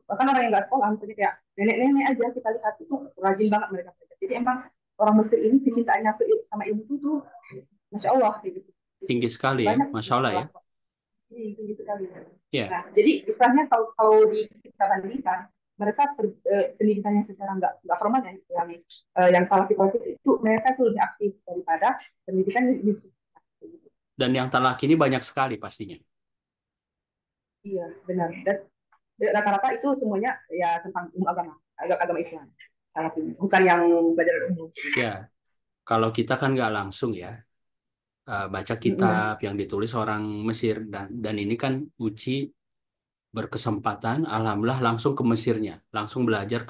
bahkan orang yang nggak sekolah, misalnya kayak nenek-nenek aja kita lihat itu rajin banget mereka. Jadi emang orang Mesir ini kecintaannya sama ilmu itu tuh, masya Allah gitu. tinggi sekali ya, Banyak Masya Allah ya. sekolah tinggi sekali. Ya, Nah, jadi istilahnya kalau di kita bandingkan, mereka pendidikannya secara nggak formal ya, yang salah kita itu mereka tuh lebih aktif daripada pendidikan di dan yang talak ini banyak sekali pastinya. iya benar. Dan rata-rata itu semuanya ya tentang ilmu agama, agama Islam. Salah ini. Bukan yang belajar umum. Ya, kalau kita kan nggak langsung ya baca Mm-mm. kitab yang ditulis orang Mesir dan ini kan Uci berkesempatan, alhamdulillah langsung ke Mesirnya, langsung belajar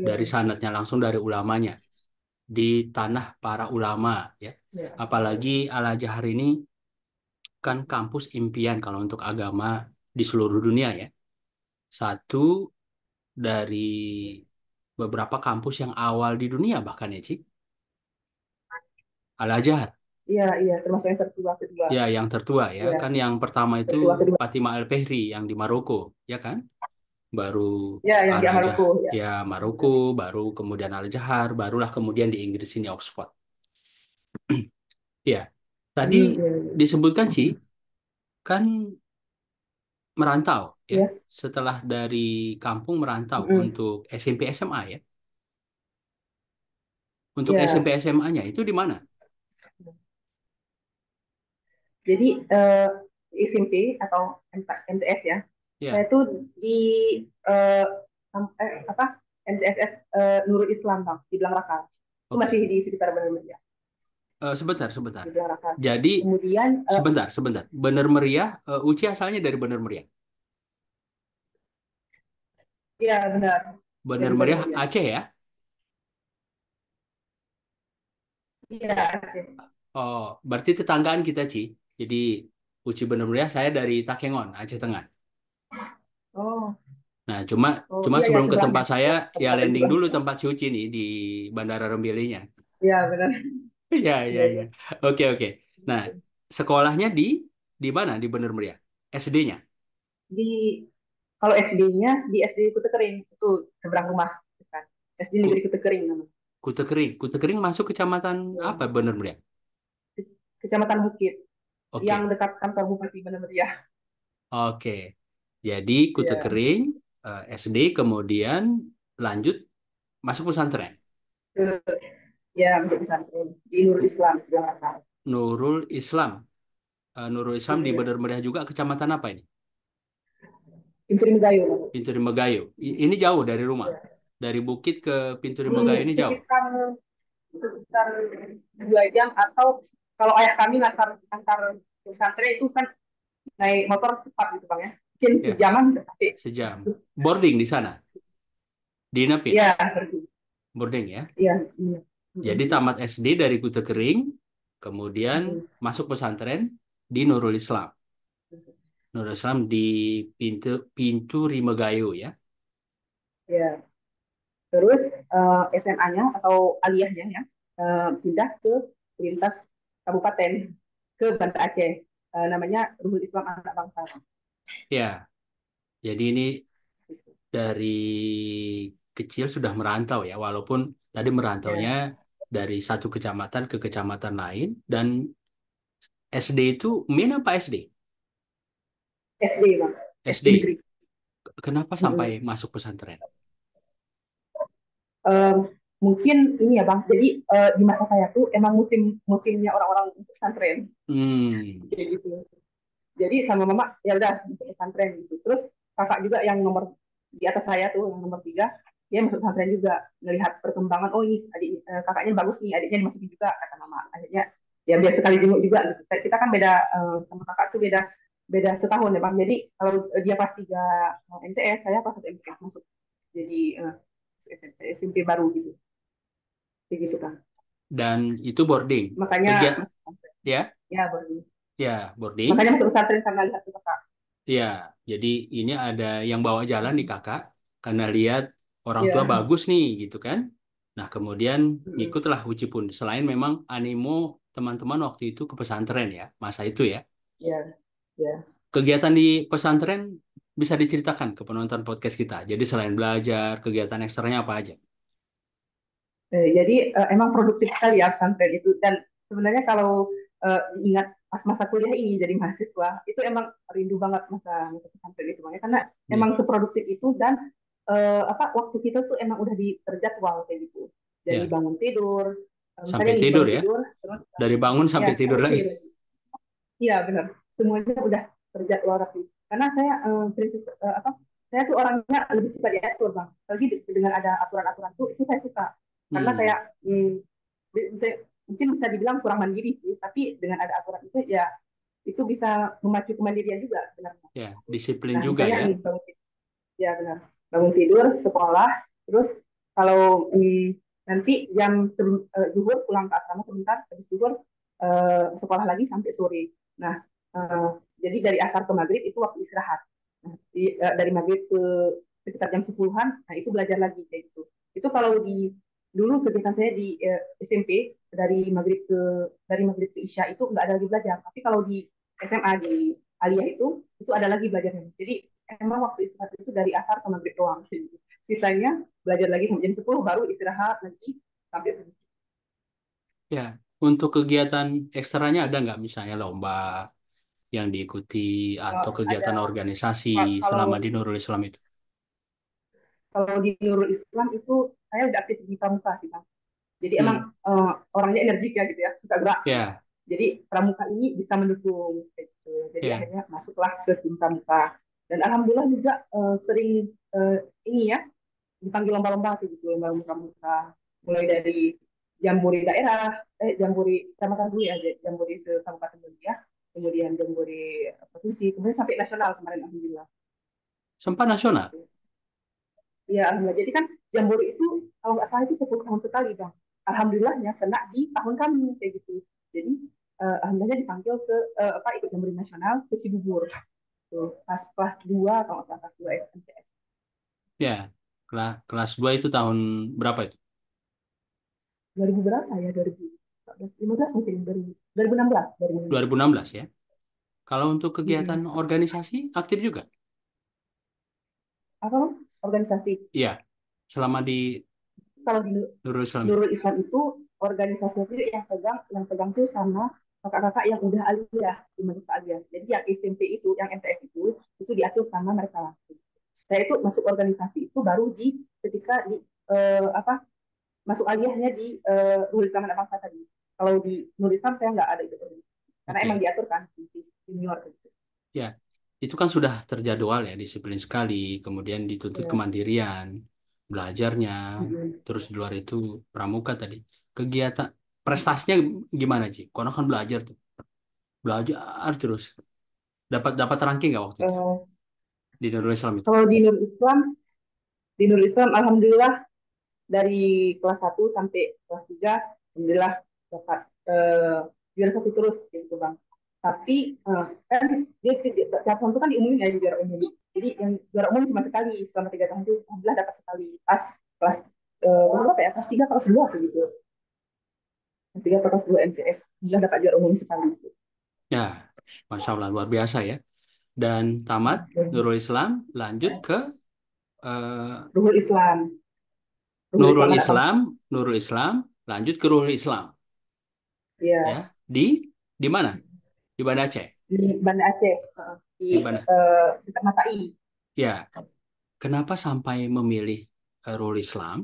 dari Iya, sanatnya, langsung dari ulamanya di tanah para ulama ya. iya, Apalagi Al Azhar ini kan kampus impian kalau untuk agama di seluruh dunia ya. Satu dari beberapa kampus yang awal di dunia bahkan ya, Ci. Al Azhar. iya, iya, termasuk yang tertua kedua. Ya, yang tertua ya. Iya, Kan yang pertama itu tertua kedua. Fatimah Al-Fihri yang di Maroko, ya kan? Baru Ya, yang Al di Azhar, Maroko ya. ya Maroko, baru kemudian Al Azhar, barulah kemudian di Inggris ini Oxford. Ya, tadi Iya, iya. disebutkan Ci, kan merantau ya. Iya, Setelah dari kampung merantau mm-mm. untuk SMP SMA ya. Untuk SMP Iya. SMA-nya itu di mana? Jadi SMP atau MTS ya, saya Ya, tuh di eh, apa MTSS Nurul Islam bang di Blangrakar. Itu masih oke. di sekitar Bandung ya, Sebentar, sebentar. di Blangrakar. Jadi Kemudian sebentar, sebentar. Bener Meriah, Uci asalnya dari Bener Meriah. ya benar Bener dari Meriah Bandung ya. Aceh ya. Iya, oke. Oh, berarti tetanggaan kita, Ci. Jadi Uci Bener Meriah, saya dari Takengon, Aceh Tengah. Oh, Nah, cuma oh cuma iya ya sebelum ke sebelahnya tempat saya, ya ya kabupaten landing juga. dulu tempat si Uci nih di Bandara Rembilinya. Iya benar. Iya, iya, Iya iya. iya. Oke, oke. Nah, sekolahnya di mana? Di Bener Meriah. SD-nya. Di kalau SD-nya di SD Kutu Kering itu seberang rumah kan. SD Negeri Ku- Kutu Kering namanya. Kute Kering. Kute Kering masuk kecamatan apa Ya. Bener Meriah? Kecamatan Bukit yang Oke. dekat kantor Bupati benar ya. Oke. Jadi Kute Ya, Kering, SD, kemudian lanjut masuk pesantren. ke ya untuk pesantren di Nurul Islam di Jakarta. Nurul Islam. Nurul Islam di Bener Meriah juga kecamatan apa ini? Pintu Megayo. Pintu Megayo. Ini jauh dari rumah. Ya. Dari Bukit ke Pintu Megayo Ini ini jauh. sekitar 2 jam atau kalau ayah kami antar pesantren itu kan naik motor cepat gitu bang ya. Mungkin Ya, sejaman udah sampai. sejam. Boarding di sana. Di Inapit. Ya, pergi. Boarding ya. Iya, iya. Jadi tamat SD dari Kute Kering, kemudian masuk pesantren di Nurul Islam. Nurul Islam di Pintu Pintu Rimegayo ya. Ya. Terus SMA-nya atau aliyahnya ya pindah ke lintas kabupaten ke Banda Aceh. Namanya Ruhul Islam Anak Bangsa. Ya, jadi ini dari kecil sudah merantau ya, walaupun tadi merantaunya Ya, dari satu kecamatan ke kecamatan lain dan SD itu min apa SD? SD bang, SD SD. negeri. Kenapa sampai Mm-mm. masuk pesantren? Eh, Mungkin ini ya bang. Jadi di masa saya tuh emang musimnya orang-orang untuk pesantren Hmm, kayak gitu. Jadi sama mama ya udah masuk pesantren gitu. Terus kakak juga yang nomor di atas saya tuh yang nomor 3 dia masuk pesantren juga ngelihat perkembangan oh ini adik kakaknya bagus nih adiknya dimasukin juga kata mama akhirnya ya biar sekali jenguk juga gitu kita kan beda sama kakak tuh beda beda setahun ya bang jadi kalau dia pas 3 MTS saya pas 1 MTS masuk jadi SMP baru gitu, kayak gitu kan. Dan itu boarding. Makanya Kegiatan ya, ya baru. ya boarding. Makanya masuk pesantren karena lihat itu kak. Ya, jadi ini ada yang bawa jalan nih Mm-mm. kakak, karena lihat orang tua Iya. bagus nih, gitu kan. Nah, kemudian Mm-mm. ngikutlah Uci pun. Selain memang animo teman-teman waktu itu ke pesantren ya, masa itu ya. Iya. Iya. Kegiatan di pesantren bisa diceritakan ke penonton podcast kita. Jadi selain belajar, kegiatan ekstranya apa aja? Jadi emang produktif sekali ya pesantren itu, dan sebenarnya kalau ingat pas masa kuliah ini jadi mahasiswa itu emang rindu banget masa pesantren itu makanya karena Ya, emang seproduktif itu, dan apa waktu kita tuh emang udah terjadwal kayak gitu, dari ya, bangun tidur, sampai misalnya nih tidur bangun ya. tidur terus Dari bangun ya sampai tidur lagi. tidur. Iya benar, semuanya udah terjadwal rapi. Karena saya prinsip apa? Saya tuh orangnya lebih suka diatur bang. Lagi dengan ada aturan-aturan tuh itu saya suka. Karena Hmm, kayak mungkin bisa dibilang kurang mandiri sih, tapi dengan ada aturan itu ya itu bisa memacu kemandirian juga sebenarnya. ya, disiplin Nah juga misalnya ya. nih bangun tidur, ya benar, bangun tidur sekolah, terus kalau nanti jam zuhur pulang ke asrama sebentar, habis zuhur sekolah lagi sampai sore. Nah, eh, jadi dari asar ke maghrib itu waktu istirahat. Nah, dari maghrib ke sekitar jam 10-an, nah itu belajar lagi kayak gitu. Itu kalau di dulu ketika saya di SMP dari maghrib ke isya itu nggak ada lagi belajar. Tapi kalau di SMA di Aliyah itu ada lagi belajarnya. Jadi emang waktu istirahat itu dari asar ke maghrib doang. Gitu. Sisanya belajar lagi sampai jam 10 baru istirahat lagi sampai Ya, untuk kegiatan ekstranya ada nggak misalnya lomba yang diikuti atau ada kegiatan organisasi kalau selama di Nurul Islam itu? kalau di Nurul Islam itu saya udah aktif di pramuka sih bang. Jadi emang Hmm, orangnya energik ya gitu ya, suka gerak. ya, Jadi pramuka ini bisa mendukung gitu. Jadi ya. akhirnya masuklah ke tim pramuka. Dan alhamdulillah juga sering ini ya dipanggil lomba-lomba gitu, lomba-lomba pramuka. Mulai dari jambore daerah, jambore kecamatan dulu ya, jambore se kabupaten dulu ya. Kemudian jambore provinsi, kemudian sampai nasional kemarin alhamdulillah. Sempat nasional. Gitu. Iya, alhamdulillah. Jadi kan Jambore itu kalau nggak salah itu 10 tahun sekali, Bang. Alhamdulillahnya kena di tahun kami kayak gitu. Jadi alhamdulillah dipanggil ke apa ikut Jambore Nasional ke Cibubur. Tuh, pas kelas 2 kalau nggak salah kelas 2 MTS. Ya, kelas 2 itu tahun berapa itu? 2000 berapa ya? 2015 mungkin 2016, 2016. 2016 ya. Kalau untuk kegiatan Mm-mm. organisasi aktif juga. Apa Bang? Organisasi. Iya, selama di Kalau di Nurul Islam itu. Nurul Islam itu organisasi itu yang pegang tuh sama kakak-kakak yang udah aliyah di madrasah aliyah. Jadi yang SMP itu, yang MTS itu diatur sama mereka langsung. Saya itu masuk organisasi itu baru di ketika di apa masuk aliyahnya di Nurul Islam Anak Bangsa tadi. Kalau di Nurul Islam saya nggak ada itu karena emang Oke. diatur kan di senior gitu. Ya, itu kan sudah terjadwal ya, disiplin sekali, kemudian dituntut Ya. kemandirian, belajarnya, Mm-mm. terus di luar itu pramuka tadi. Kegiatan prestasinya gimana sih? Karena kan belajar tuh, belajar terus. Dapat dapat ranking nggak waktu itu Eh, di Nurul Islam itu? kalau di Nurul Islam alhamdulillah dari kelas 1 sampai kelas 3 alhamdulillah dapat juara satu terus gitu bang. Tapi kan dia tiap tahun itu kan diumumin ya juara umum. Jadi yang juara umum cuma sekali selama 3 tahun itu alhamdulillah dapat sekali pas kelas berapa ya kelas 3 kelas 2 gitu. Kelas 3 kelas 2 MTS alhamdulillah dapat juara umum sekali. Gitu. Ya, Masya Allah luar biasa ya. Dan tamat Nurul Islam, lanjut ke eh, Ruhul Islam, Ruhul Nurul Islam anak bangsa. Islam, Nurul Islam, lanjut ke Ruhul Islam, ya. Ya, Di mana? Di Banda Aceh. di Banda Aceh, di Di Banda. dekat Matai. Ya, kenapa sampai memilih Ruhul Islam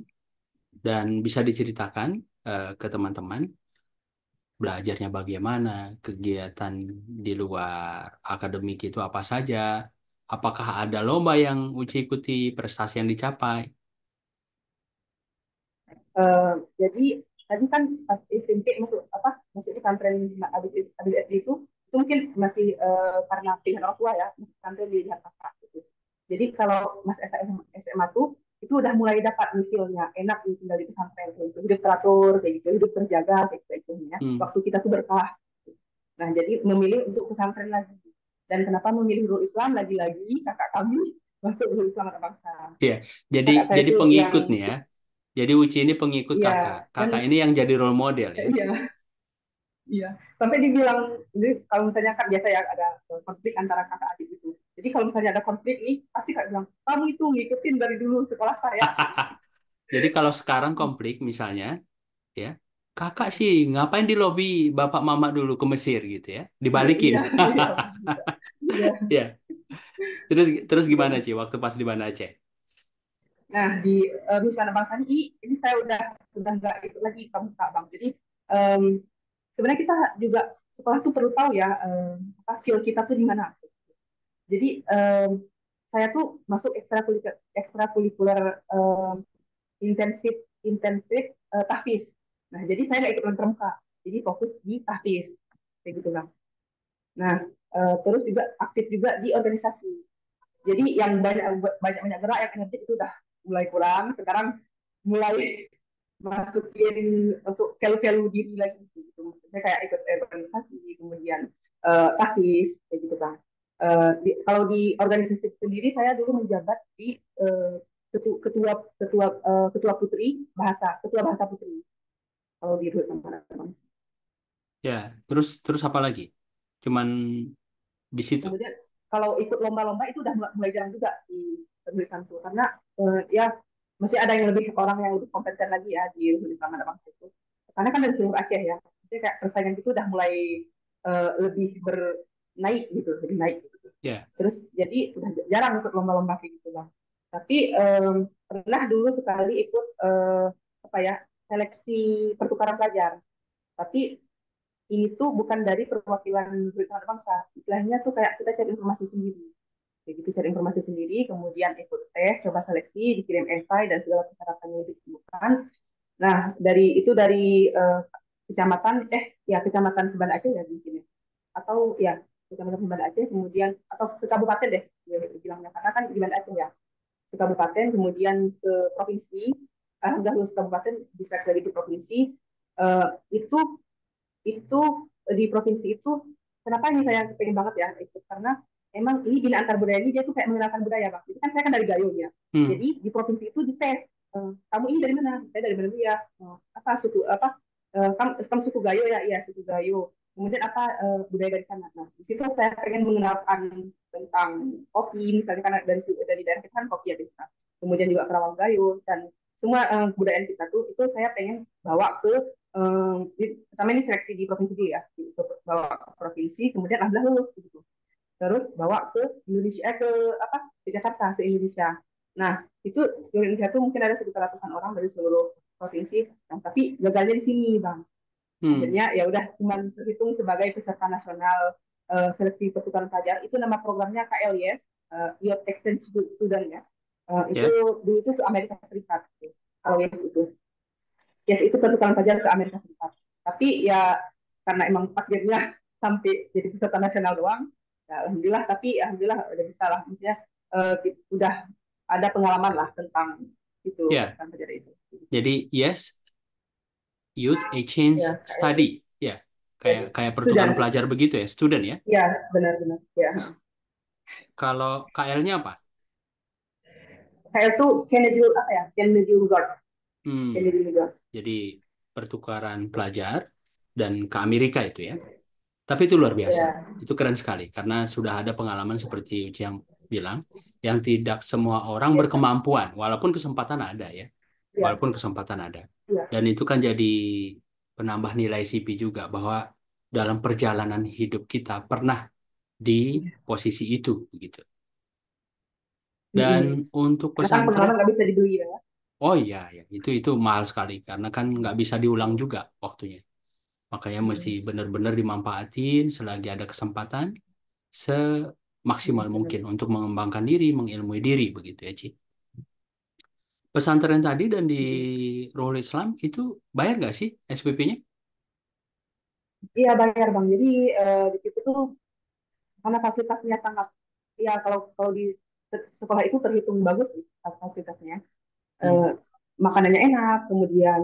dan bisa diceritakan ke teman-teman belajarnya bagaimana, kegiatan di luar akademik itu apa saja, apakah ada lomba yang Uci ikuti, prestasi yang dicapai? Jadi tadi kan pas SMP masuk pesantren abis SD itu mungkin masih karena pilihan orang tua ya masuk pesantren di Jakarta gitu. Jadi kalau Mas SMA tuh itu udah mulai dapat nih feel-nya, enak nih tinggal di pesantren kayak gitu, hidup teratur kayak gitu, hidup terjaga kayak gitu ya. Hmm. Waktu kita tuh berkah. Nah, jadi memilih untuk pesantren lagi. Dan kenapa memilih Nurul Islam lagi-lagi kakak kami masuk Nurul Islam anak bangsa. Iya, jadi Kakak saya jadi tuh yang pengikut nih ya. Jadi Uci ini pengikut kakak. iya Kakak dan ini yang jadi role model ya. iya iya sampai dibilang jadi kalau misalnya kan biasa ya ada konflik antara kakak adik itu. Jadi kalau misalnya ada konflik nih pasti kak bilang kamu itu ngikutin dari dulu sekolah saya. Jadi kalau sekarang konflik misalnya, ya, kakak sih ngapain di lobi bapak mama dulu ke Mesir gitu ya, dibalikin. Iya iya iya Ya, terus terus gimana iya. Ci waktu pas di Banda Aceh? Nah di Nusa Bangsa ini saya udah nggak ikut lagi kamu kak bang. Jadi em, sebenarnya kita juga sekolah tuh perlu tahu ya apa skill kita tuh di mana. Jadi saya tuh masuk ekstrakurikuler intensif intensif tahfiz. Nah jadi saya nggak ikut pramuka. Jadi fokus di tahfiz kayak gitu kan. Nah terus juga aktif juga di organisasi. Jadi yang banyak banyak banyak gerak yang energi itu udah mulai kurang. Sekarang mulai masukin untuk value-value diri lagi gitu. Maksudnya kayak ikut organisasi, kemudian tahfiz kayak gitu kan. Kalau di organisasi sendiri saya dulu menjabat di ketua ketua ketua putri bahasa ketua bahasa putri kalau di sama teman. Ya, terus terus apa lagi? Cuman di situ. Kemudian kalau ikut lomba-lomba itu udah mulai jarang juga di penulisan tuh karena ya masih ada yang lebih orang yang lebih kompeten lagi ya di penulisan mana bangsa itu. Karena kan dari seluruh Aceh ya, jadi kayak persaingan itu udah mulai lebih bernaik gitu, lebih naik gitu. Ya, Terus jadi udah jarang ikut lomba-lomba kayak gitu lah. Tapi pernah dulu sekali ikut apa ya seleksi pertukaran pelajar. Tapi ini tuh bukan dari perwakilan bersama bangsa. Istilahnya tuh kayak kita cari informasi sendiri. Kayak gitu cari informasi sendiri, kemudian ikut tes, coba seleksi, dikirim esai dan segala persyaratan yang disebutkan. Nah, dari kecamatan ya kecamatan Sebanda Aceh ya mungkin ya. Atau ya kecamatan Sebanda Aceh kemudian atau ke kabupaten deh ya, bilangnya karena kan di Banda Aceh ya. Ke kabupaten kemudian ke provinsi, alhamdulillah lulus kabupaten bisa lagi di provinsi. Eh, itu itu di provinsi itu kenapa ini saya pengen banget ya ikut karena emang ini bina antar budaya ini dia tuh kayak mengenalkan budaya bang. Jadi kan saya kan dari Gayo ya. hmm, Jadi di provinsi itu dites kamu ini dari mana? Saya dari mana ya? Apa suku apa? Kamu suku Gayo ya? Iya suku Gayo. Kemudian apa budaya dari sana? Nah di situ saya pengen mengenalkan tentang kopi misalnya karena dari daerah kita kan kopi ya bisa. Kemudian juga Kerawang Gayo dan semua kebudayaan kita tuh itu saya pengen bawa ke pertama ini seleksi di provinsi dulu ya, bawa ke provinsi, kemudian alhamdulillah lulus gitu. Terus bawa ke Indonesia, ke apa? Ke Jakarta, ke Indonesia. Nah, itu di Indonesia tuh mungkin ada sekitar ratusan orang dari seluruh provinsi, nah, tapi gagalnya di sini, Bang. hmm, Akhirnya ya udah cuma terhitung sebagai peserta nasional seleksi pertukaran pelajar. Itu nama programnya KLYS, Youth Exchange Student ya. Itu ya, dulu itu ke Amerika Serikat. Kalau YES itu ya itu pertukaran pelajar ke Amerika Serikat. Tapi ya karena emang takdirnya sampai jadi peserta nasional doang, ya alhamdulillah. Tapi alhamdulillah udah bisa lah, maksudnya udah ada pengalaman lah tentang itu ya. pertukaran pelajar itu. Jadi yes, Youth Exchange Ya, Study, KLI. ya, kayak Jadi, kayak pertukaran student. pelajar begitu ya, student ya. Ya, benar-benar. Ya. Kalau KL-nya apa? Saya tuh Kennedy apa ya? Kennedy Lugard. Hmm, Kennedy Lugard. jadi pertukaran pelajar dan ke Amerika itu ya. Tapi itu luar biasa. Ya, Itu keren sekali karena sudah ada pengalaman seperti Uci yang bilang, yang tidak semua orang ya, berkemampuan, walaupun kesempatan ada ya, ya, walaupun kesempatan ada. ya. Dan itu kan jadi penambah nilai CP juga bahwa dalam perjalanan hidup kita pernah di posisi itu begitu. Dan Mm-mm. untuk Karena kan pengalaman pesantren, nggak bisa dibeli ya. oh iya ya, itu mahal sekali karena kan nggak bisa diulang Ya. juga waktunya. Makanya mesti Mm-mm. benar-benar dimanfaatin selagi ada kesempatan semaksimal Benar. mungkin untuk mengembangkan diri, mengilmui diri begitu ya, Ci. Pesantren tadi dan di Mm-mm. Ruhul Islam itu bayar nggak sih SPP-nya? Iya bayar bang. Jadi di situ tuh karena fasilitasnya sangat ya kalau kalau di sekolah itu terhitung bagus sih fasilitasnya. Hmm. eh, makanannya enak, kemudian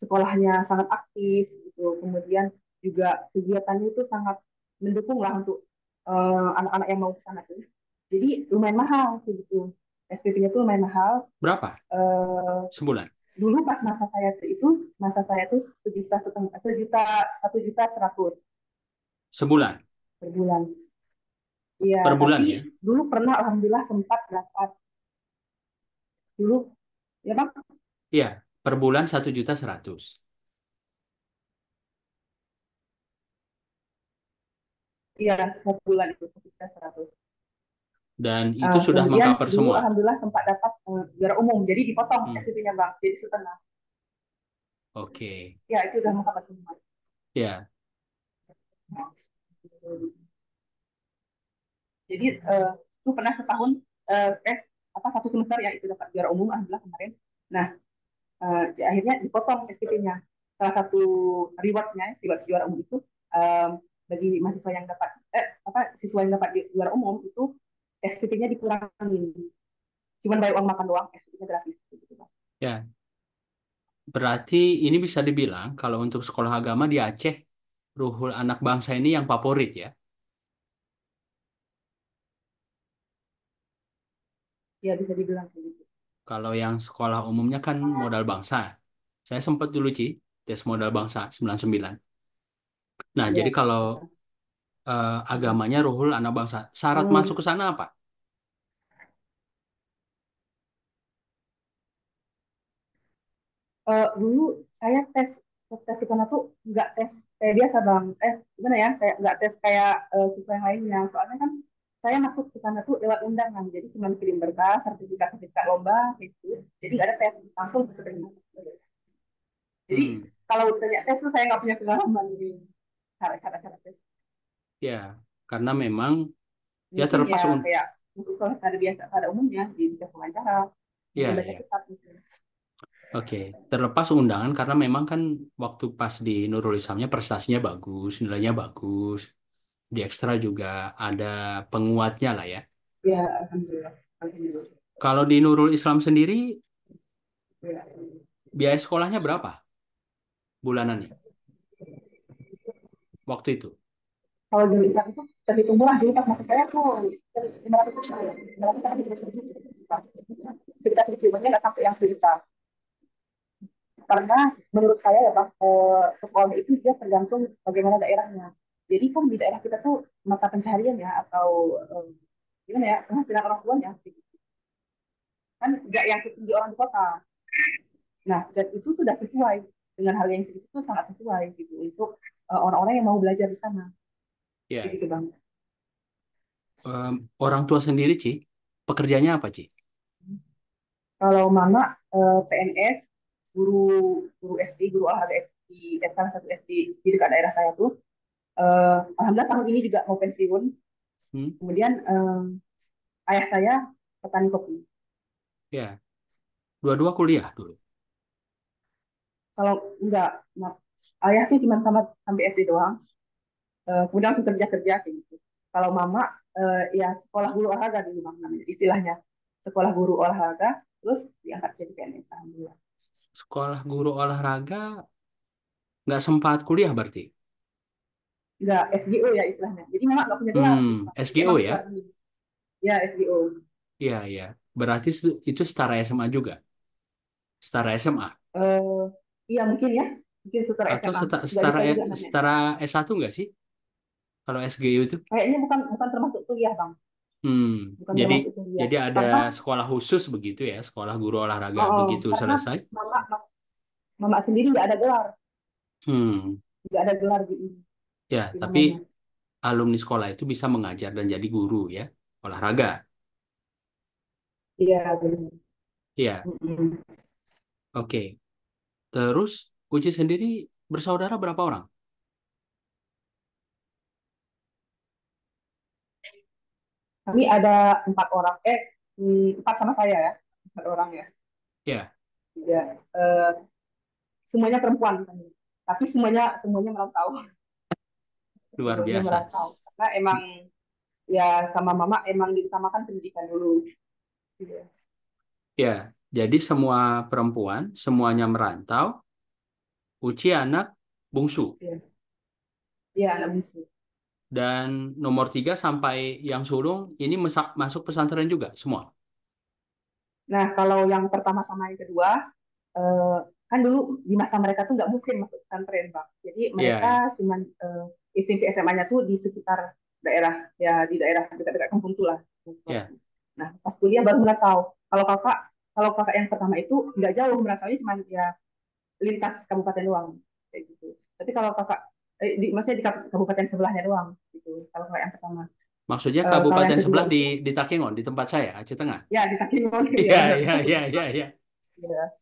sekolahnya sangat aktif gitu, kemudian juga kegiatannya itu sangat mendukung lah untuk anak-anak yang mau ke sana tuh. Jadi lumayan mahal sih gitu. SPP-nya tuh lumayan mahal. Berapa Eh, sebulan? Dulu pas masa saya tuh 1,5 juta, 1,1 juta Sebulan. per bulan. Iya, Per bulan tapi ya? dulu pernah alhamdulillah sempat dapat dulu ya bang. Iya, per bulan 1.100.000. Iya, satu bulan itu 1,1 juta. Dan itu sudah Kemudian mengcover dulu semua. alhamdulillah sempat dapat juara umum, jadi dipotong Hmm. SPP-nya bang, jadi setengah. Oke. Ya itu udah mengcover semua. Ya, Jadi itu pernah setahun tes apa satu semester yang itu dapat juara umum alhamdulillah kemarin. Nah akhirnya dipotong SPP-nya. Salah satu reward juara umum itu bagi mahasiswa yang dapat apa siswa yang dapat juara umum itu SPP-nya dikurangin. Cuman bayar uang makan doang, SPP-nya gratis gitu, Bang. ya. Berarti ini bisa dibilang kalau untuk sekolah agama di Aceh, Ruhul Anak Bangsa ini yang favorit ya. Ya bisa dibilang kayak gitu. Kalau yang sekolah umumnya kan modal bangsa. Saya sempat dulu, Ci, tes modal bangsa 99. Nah, Ya. jadi kalau agamanya Ruhul Anak Bangsa, syarat masuk Hmm, ke sana apa? dulu saya tes di sana tuh nggak tes kayak biasa bang, gimana ya, kayak nggak tes kayak siswa yang lainnya, soalnya kan saya masuk ke sana tuh lewat undangan, jadi cuma kirim berkas sertifikat sertifikat lomba gitu, jadi nggak ada tes, langsung keterima. Jadi Hmm, kalau ditanya tes tuh saya nggak punya pengalaman di cara tes. ya, karena memang ya Mungkin terlepas ya kayak masuk sekolah pada biasa pada umumnya di tes wawancara, mungkin ya, baca ya. cepat gitu. Oke, terlepas undangan karena memang kan waktu pas di Nurul Islamnya prestasinya bagus, nilainya bagus, di ekstra juga ada penguatnya lah ya. Ya alhamdulillah, alhamdulillah. Kalau di Nurul Islam sendiri, Ya. biaya sekolahnya berapa bulanannya waktu itu? Kalau di Islam itu terhitung murah, dulu pas masuk saya tuh 500 ribu, 500 sampai 700 ribu. Sekitar segitu, maksudnya nggak sampai yang sejuta. Karena menurut saya ya bang, sekolah itu dia tergantung bagaimana daerahnya. Jadi kan di daerah kita tuh mata pencaharian ya atau gimana ya penghasilan orang tuanya gitu. Kan nggak yang setinggi orang di kota. Nah dan itu sudah sesuai dengan harga yang segitu tuh sangat sesuai gitu untuk orang-orang yang mau belajar di sana. Ya, Gitu bang. em, orang tua sendiri, Ci, pekerjaannya apa, Ci? Kalau mama PNS, guru guru SD, guru olahraga SD, salah satu SD di dekat daerah saya tuh. Alhamdulillah tahun ini juga mau pensiun. Hmm? Kemudian ayah saya petani kopi. Ya, dua-dua kuliah dulu. Kalau enggak, ayah tuh cuma sampai SD doang. Kemudian langsung kerja kerja kayak gitu. Kalau mama ya sekolah guru olahraga dulu bang namanya istilahnya. Sekolah guru olahraga, terus diangkat jadi PNS. Alhamdulillah. Sekolah guru olahraga nggak sempat kuliah berarti? Enggak SGO ya istilahnya. Jadi mama nggak punya gelar gitu bang. Jadi SGO emang gelar ya? ini. Ya SGO. Iya, iya. Berarti itu setara SMA juga? Setara SMA? eh iya mungkin ya, mungkin setelah Atau SMA, nggak setara lupa juga namanya. setara S1 nggak sih? Kalau SGU itu? Kayaknya bukan bukan termasuk kuliah bang, Hmm, bukan jadi termasuk kuliah jadi ada karena sekolah khusus begitu ya, sekolah guru olahraga begitu karena selesai. mama mama sendiri nggak ada gelar, Hmm, nggak ada gelar ya, di tapi mamanya. alumni sekolah itu bisa mengajar dan jadi guru ya, olahraga. Iya benar. Iya, Mm-mm. oke. Terus Uci sendiri bersaudara berapa orang? Kami ada 4 orang, empat sama saya ya, 4 orang ya. Ya, Ya, eh, semuanya perempuan, tapi semuanya semuanya merantau, luar semuanya biasa. merantau. Karena emang ya sama mama emang diutamakan pendidikan dulu. Iya. Ya, Jadi semua perempuan, semuanya merantau, Uci anak bungsu. Iya, iya anak bungsu. Dan nomor 3 sampai yang sulung ini masuk pesantren juga semua. Nah, kalau yang pertama sama yang kedua, eh, kan dulu di masa mereka tuh nggak mungkin masuk pesantren, Bang. Jadi Iya, mereka iya. cuman SMP SMA-nya tuh di sekitar daerah, ya di daerah dekat-dekat kampung tuh lah. Iya. Nah, pas kuliah baru merantau. Kalau kakak, kalau kakak yang pertama itu nggak jauh merantaunya cuma ya lintas kabupaten doang, kayak gitu. Tapi kalau kakak, maksudnya di kabupaten sebelahnya doang, gitu. Kalau kakak yang pertama. Maksudnya Kalau yang kabupaten kedua sebelah itu, di Takengon, di tempat saya, Aceh Tengah. ya di kaki Iya, ya benar. iya, iya, iya, iya.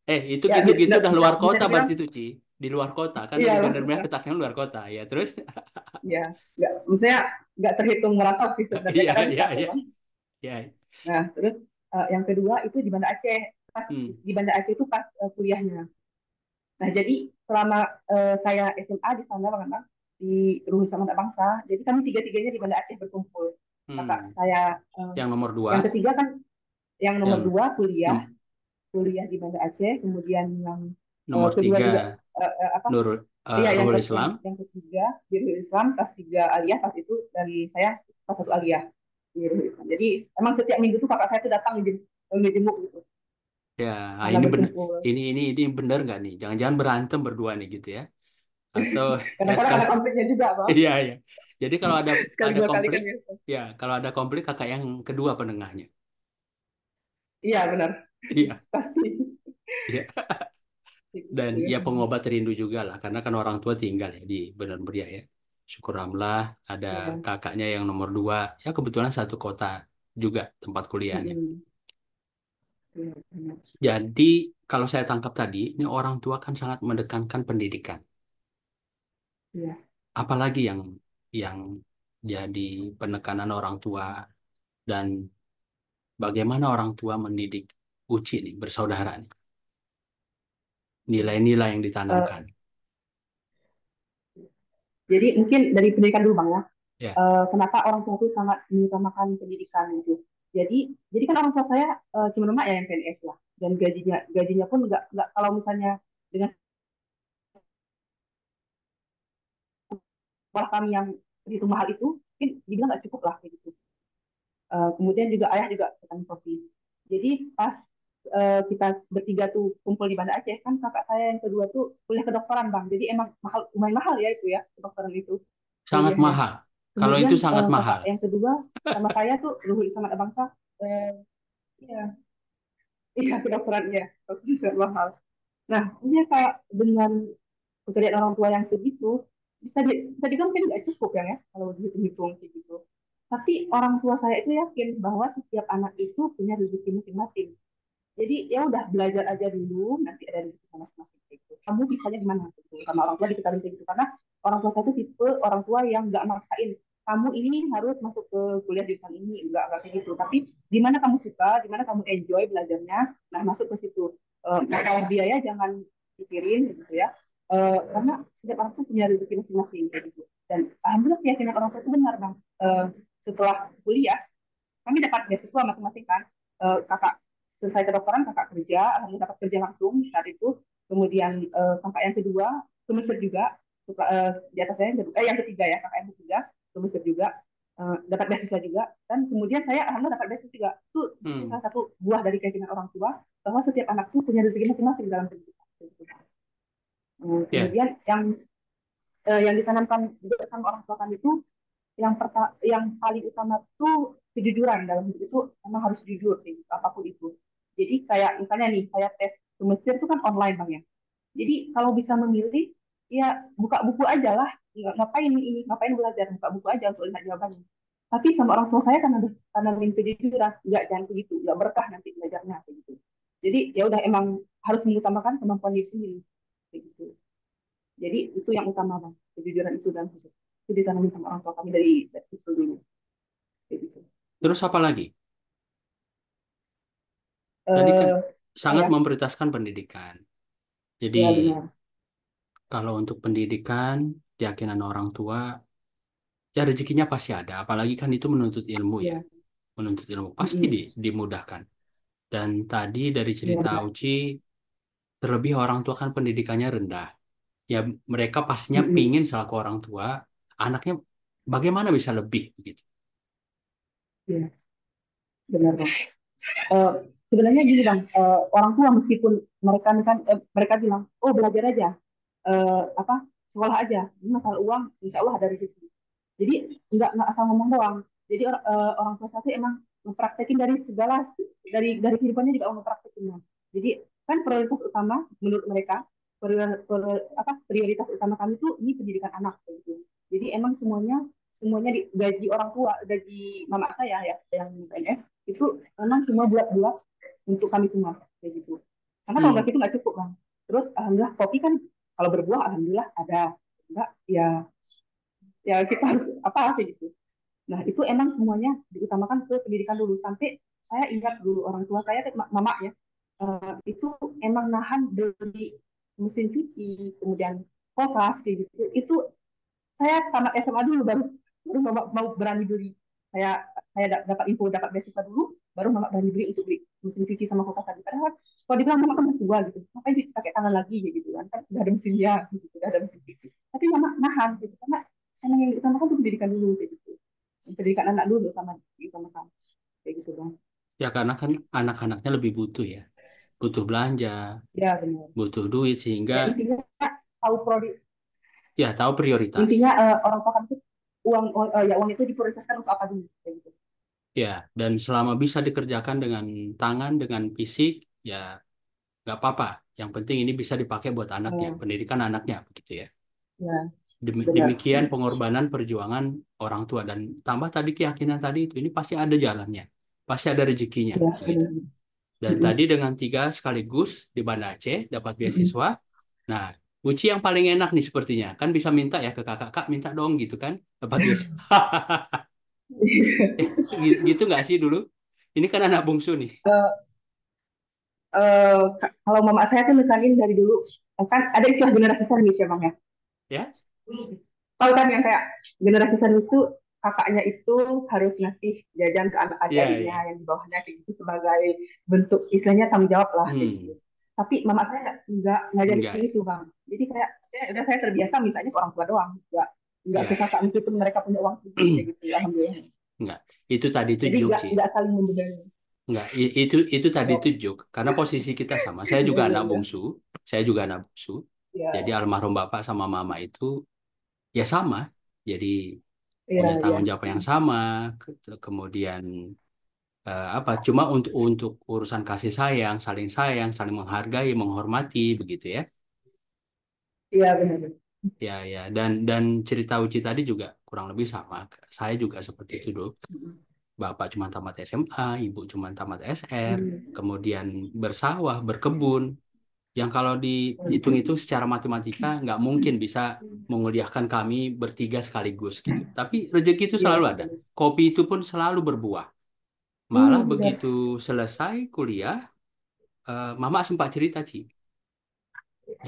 Ya, Itu ya gitu-gitu udah bisa, luar bisa kota dibilang, berarti itu, Ci. Di luar kota. Kan iya dari luar Bandar Merah kota. ke Takengon luar kota. Ya, terus? Ya, nggak, maksudnya nggak terhitung merantau sih sebenarnya Iya, karena iya, dekat iya. memang. Iya. Nah, terus yang kedua itu di Banda Aceh. Pas Hmm. di Banda Aceh itu pas kuliahnya. Nah, jadi selama saya SMA di sana, Bang Anang, di Ruhusan Anak Bangsa, jadi kami tiga-tiganya di Banda Aceh berkumpul. Kakak Hmm. saya, Yang nomor yang 2, ketiga kan, yang nomor yang dua kuliah, nom- kuliah di Banda Aceh, kemudian yang nomor kedua juga 3 apa? Nurul Iya, Ruhul Islam. yang ketiga di Ruhul Islam, kelas tiga aliyah, pas itu dari saya kelas satu aliyah di Ruhul Islam. Jadi emang setiap minggu tuh kakak saya tuh datang ngejenguk gitu, Ya, karena ini bener. berkumpul. Ini bener nggak nih? Jangan-jangan berantem berdua nih gitu ya? Atau ya Kadang-kadang sekali. ada konfliknya juga, Bang. Iya, iya. Jadi kalau Sekali ada dua kali konflik, kan biasa. ya kalau ada konflik kakak yang kedua penengahnya. Iya, benar. Iya, Pasti. iya. Dan Gitu. ya pengobat rindu juga lah, karena kan orang tua tinggal ya di Benar Meriah ya. Syukur alhamdulillah ada Iya. kakaknya yang nomor 2, ya kebetulan satu kota juga tempat kuliahnya. Mm-mm. Iya, benar. Jadi kalau saya tangkap tadi, ini orang tua kan sangat menekankan pendidikan. Iya. Apalagi yang jadi penekanan orang tua dan bagaimana orang tua mendidik Uci nih bersaudara nih, Iya. nilai-nilai yang Eh, ditanamkan. jadi mungkin dari pendidikan dulu, Bang ya. Ya, Kenapa orang tua itu sangat mengutamakan pendidikan itu? Jadi kan orang tua saya cuma emak ya yang PNS lah, dan gajinya pun nggak kalau misalnya dengan sekolah kami yang begitu mahal itu, mungkin dibilang nggak cukup lah kayak gitu. Kemudian juga ayah juga petani kopi. Jadi pas kita bertiga tuh kumpul di Banda Aceh, kan kakak saya yang kedua tuh kuliah kedokteran, Bang. Jadi emang mahal, lumayan mahal ya itu ya kedokteran itu sangat kuliahnya. mahal. Kalau Kemudian itu sangat kakak mahal. yang kedua sama saya tuh Luhur Islam Anak Bangsa, eh, iya, iya kedokteran ya, dokteran mahal. Nah, ini kayak dengan pekerjaan orang tua yang segitu, bisa dibilang mungkin nggak cukup ya kalau dihitung-hitung kayak gitu. Tapi orang tua saya itu yakin bahwa setiap anak itu punya rezeki masing-masing. Jadi ya udah belajar aja dulu, nanti ada rezeki masing-masing kayak gitu. Kamu bisanya gimana gitu? Sama orang tua diketahui kayak gitu karena orang tua saya itu tipe orang tua yang nggak maksain kamu ini harus masuk ke kuliah jurusan ini, enggak kayak gitu. Tapi di mana kamu suka, di mana kamu enjoy belajarnya, nah masuk ke situ. Masalah biaya jangan pikirin gitu ya. Karena setiap orang tuh punya rezeki masing-masing kayak gitu. Dan alhamdulillah keyakinan orang tua itu benar, Bang. Setelah kuliah kami dapat beasiswa masing-masing kan. Kakak selesai kedokteran, kakak kerja, alhamdulillah dapat kerja langsung saat itu. Kemudian kakak yang kedua ke Mesir juga, di atas saya yang ketiga ya, kakak yang ketiga ke Mesir juga, dapat beasiswa juga. Dan kemudian saya alhamdulillah dapat beasiswa juga. Itu Hmm. salah satu buah dari keyakinan orang tua bahwa setiap anak tuh punya rezeki masing-masing dalam pendidikan. Ya, Kemudian yang ditanamkan juga sama orang tua kami itu yang paling utama tuh kejujuran dalam hidup itu emang harus jujur gitu, apapun itu. Jadi kayak misalnya nih saya tes ke Mesir itu kan online, Bang ya. Jadi kalau bisa memilih ya buka buku aja lah. Ngapain belajar, buka buku aja untuk lihat jawabannya. Tapi sama orang tua saya karena kejujuran, nggak, jangan begitu, nggak berkah nanti belajarnya kayak gitu. Jadi ya udah emang harus mengutamakan kemampuan diri sendiri kayak gitu. Jadi itu yang utama, Bang, kejujuran itu dan itu ditanami sama orang tua kami dari kecil dulu kayak gitu. terus apa lagi? Tadi kan eh Apa sangat ya, memprioritaskan pendidikan. Jadi ya benar. kalau untuk pendidikan, keyakinan orang tua, ya rezekinya pasti ada. Apalagi kan itu menuntut ilmu ya. Ya. Menuntut ilmu pasti Mm-mm. dimudahkan. Dan tadi dari Iya cerita benar. Uci, terlebih orang tua kan pendidikannya rendah. Ya mereka pastinya Mm-mm. pingin selaku orang tua, anaknya bagaimana bisa lebih begitu. Iya benar bang. Eh, Sebenarnya gini bang, orang tua meskipun mereka kan mereka bilang, oh belajar aja, apa sekolah aja, ini masalah uang, insya Allah ada rezeki. Jadi nggak asal ngomong doang. Jadi orang tua saya emang mempraktekin dari segala dari kehidupannya juga mempraktekinnya. Jadi kan prioritas utama menurut mereka prioritas utama kami tuh ini pendidikan anak kayak gitu. Jadi emang semuanya gaji orang tua, gaji mama saya ya yang PNS itu memang semua bulat-bulat untuk kami semua kayak gitu. Karena kalau Hmm. nggak gitu nggak cukup bang. Terus alhamdulillah kopi kan kalau berbuah alhamdulillah ada. Enggak ya ya kita harus apa sih gitu. Nah itu emang semuanya diutamakan ke pendidikan dulu sampai saya ingat dulu orang tua saya mama ya itu emang nahan beli mesin cuci kemudian kulkas kayak gitu itu saya tamat SMA dulu baru baru mama mau berani beli saya saya dapat info dapat beasiswa dulu baru mama berani beli untuk beli mesin cuci sama kulkas tadi padahal kalau dibilang mama kan masih tua gitu ngapain pakai tangan lagi gitu kan udah ada mesinnya gitu udah ada mesin cuci tapi mama nahan gitu karena emang yang diutamakan itu pendidikan dulu kayak gitu pendidikan anak dulu sama kamu kayak gitu bang. Ya karena kan anak-anaknya lebih butuh ya, butuh belanja, Ya benar. butuh duit sehingga Ya intinya tahu ya tahu prioritas. intinya orang tua kan itu uang itu diprioritaskan untuk apa dulu kayak gitu. Ya, dan selama bisa dikerjakan dengan tangan, dengan fisik, ya nggak apa-apa. Yang penting ini bisa dipakai buat anaknya, Eh, pendidikan anaknya, begitu ya. ya benar. Demikian pengorbanan perjuangan orang tua dan tambah tadi keyakinan tadi itu, ini pasti ada jalannya, pasti ada rezekinya, Ya begitu. benar. Dan tadi Mm-mm. dengan tiga sekaligus di Banda Aceh dapat Mm-mm. beasiswa. Nah, Uci yang paling enak nih sepertinya, kan bisa minta ya ke kakak, kak minta dong gitu kan, dapat beasiswa. Gitu nggak sih dulu? Ini kan anak bungsu nih, Eh, kalau mama saya tuh misalnya dari dulu kan ada istilah generasi sandwich ya bang ya. ya. Tahu kan yang kayak generasi sandwich itu kakaknya itu harus ngasih jajan ke anak Iya, adik-adiknya iya. yang di bawahnya kayak gitu sebagai bentuk istilahnya tanggung jawab lah kayak gitu. Hmm, Tapi mama saya nggak ngajarin enggak. itu bang. Jadi kayak saya terbiasa mintanya ke orang tua doang, nggak ke Ya, kakak meskipun mereka punya uang sedikit kayak gitu. Alhamdulillah. enggak. Itu tadi itu Jadi joke sih. nggak saling membebani. Enggak, itu tadi itu Oh, joke. Karena posisi kita sama. Saya iya juga iya anak iya. bungsu. Saya juga anak bungsu. Jadi Iya almarhum bapak sama mama itu ya sama. Jadi iya punya iya. tanggung jawab yang sama. Kemudian apa? Cuma untuk urusan kasih sayang, saling menghargai, menghormati, begitu ya. Iya benar. Benar. Ya, ya. Dan cerita Uci tadi juga kurang lebih sama. Saya juga seperti itu dulu. Bapak cuma tamat SMA, ibu cuma tamat SR, Hmm. kemudian bersawah, berkebun, yang kalau dihitung-hitung secara matematika nggak mungkin bisa menguliahkan kami bertiga sekaligus gitu. Tapi rezeki itu Iya selalu ada. benar. Kopi itu pun selalu berbuah. Malah Benar. begitu selesai kuliah, Mama sempat cerita, Ci.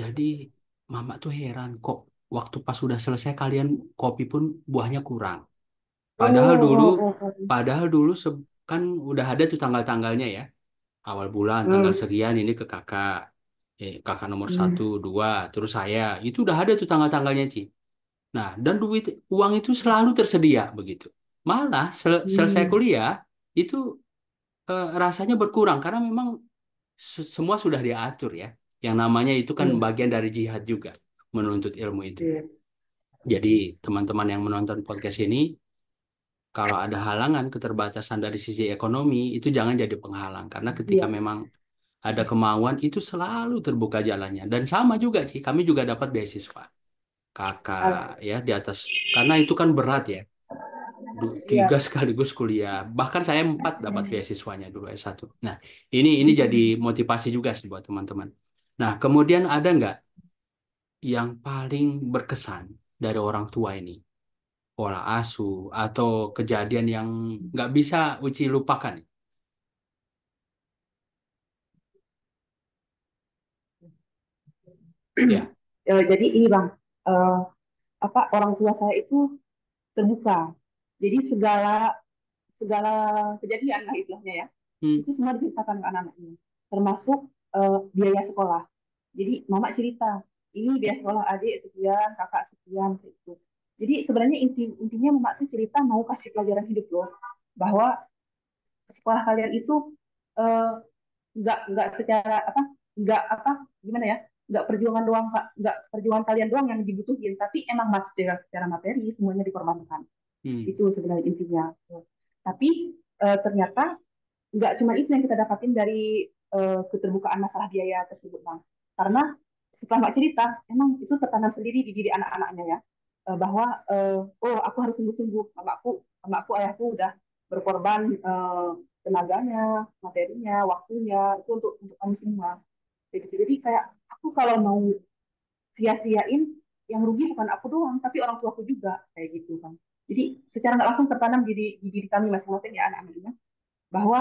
Jadi Mama tuh heran kok waktu pas sudah selesai kalian kopi pun buahnya kurang. Oh, Padahal dulu, oh, oh, oh. padahal dulu kan udah ada tuh tanggal-tanggalnya ya. Awal bulan tanggal Hmm. sekian ini ke kakak, kakak nomor satu, Hmm. dua, terus saya. Itu udah ada tuh tanggal-tanggalnya, Ci. Nah, dan uang itu selalu tersedia begitu. Malah selesai Hmm. kuliah itu rasanya berkurang karena memang semua sudah diatur ya. Yang namanya itu kan Iya. bagian dari jihad juga, menuntut ilmu itu. Iya. Jadi teman-teman yang menonton podcast ini, kalau ada halangan keterbatasan dari sisi ekonomi, itu jangan jadi penghalang. Karena ketika Iya. memang ada kemauan, itu selalu terbuka jalannya. Dan sama juga sih, kami juga dapat beasiswa. Kakak Ah, ya di atas, karena itu kan berat ya. iya. Tiga sekaligus kuliah. Bahkan saya empat dapat beasiswanya dulu S1. Nah, ini jadi motivasi juga sih buat teman-teman. Nah, kemudian ada nggak yang paling berkesan dari orang tua ini? Pola asuh atau kejadian yang nggak bisa Uci lupakan? Ya, Jadi ini bang, eh, apa orang tua saya itu terbuka. Jadi segala segala kejadian lah istilahnya ya. Hmm. Itu semua diceritakan ke anak-anaknya, termasuk biaya sekolah. Jadi mama cerita, ini biaya sekolah adik sekian, kakak sekian, gitu. Jadi sebenarnya intinya mama tuh cerita mau kasih pelajaran hidup loh, bahwa sekolah kalian itu eh, nggak secara apa, nggak apa, gimana ya, nggak perjuangan doang kak, nggak perjuangan kalian doang yang dibutuhin, tapi emang mas secara materi semuanya dikorbankan. Hmm. Itu sebenarnya intinya. Tapi ternyata nggak cuma itu yang kita dapatin dari keterbukaan masalah biaya tersebut bang, karena setelah mbak cerita emang itu tertanam sendiri di diri anak-anaknya ya. Bahwa oh aku harus sungguh-sungguh, mamaku ayahku udah berkorban tenaganya, materinya, waktunya itu untuk kami semua. Jadi kayak aku kalau mau sia-siain, yang rugi bukan aku doang tapi orang tuaku juga, kayak gitu kan. Jadi secara nggak langsung tertanam di diri kami masing-masing ya anak-anaknya, bahwa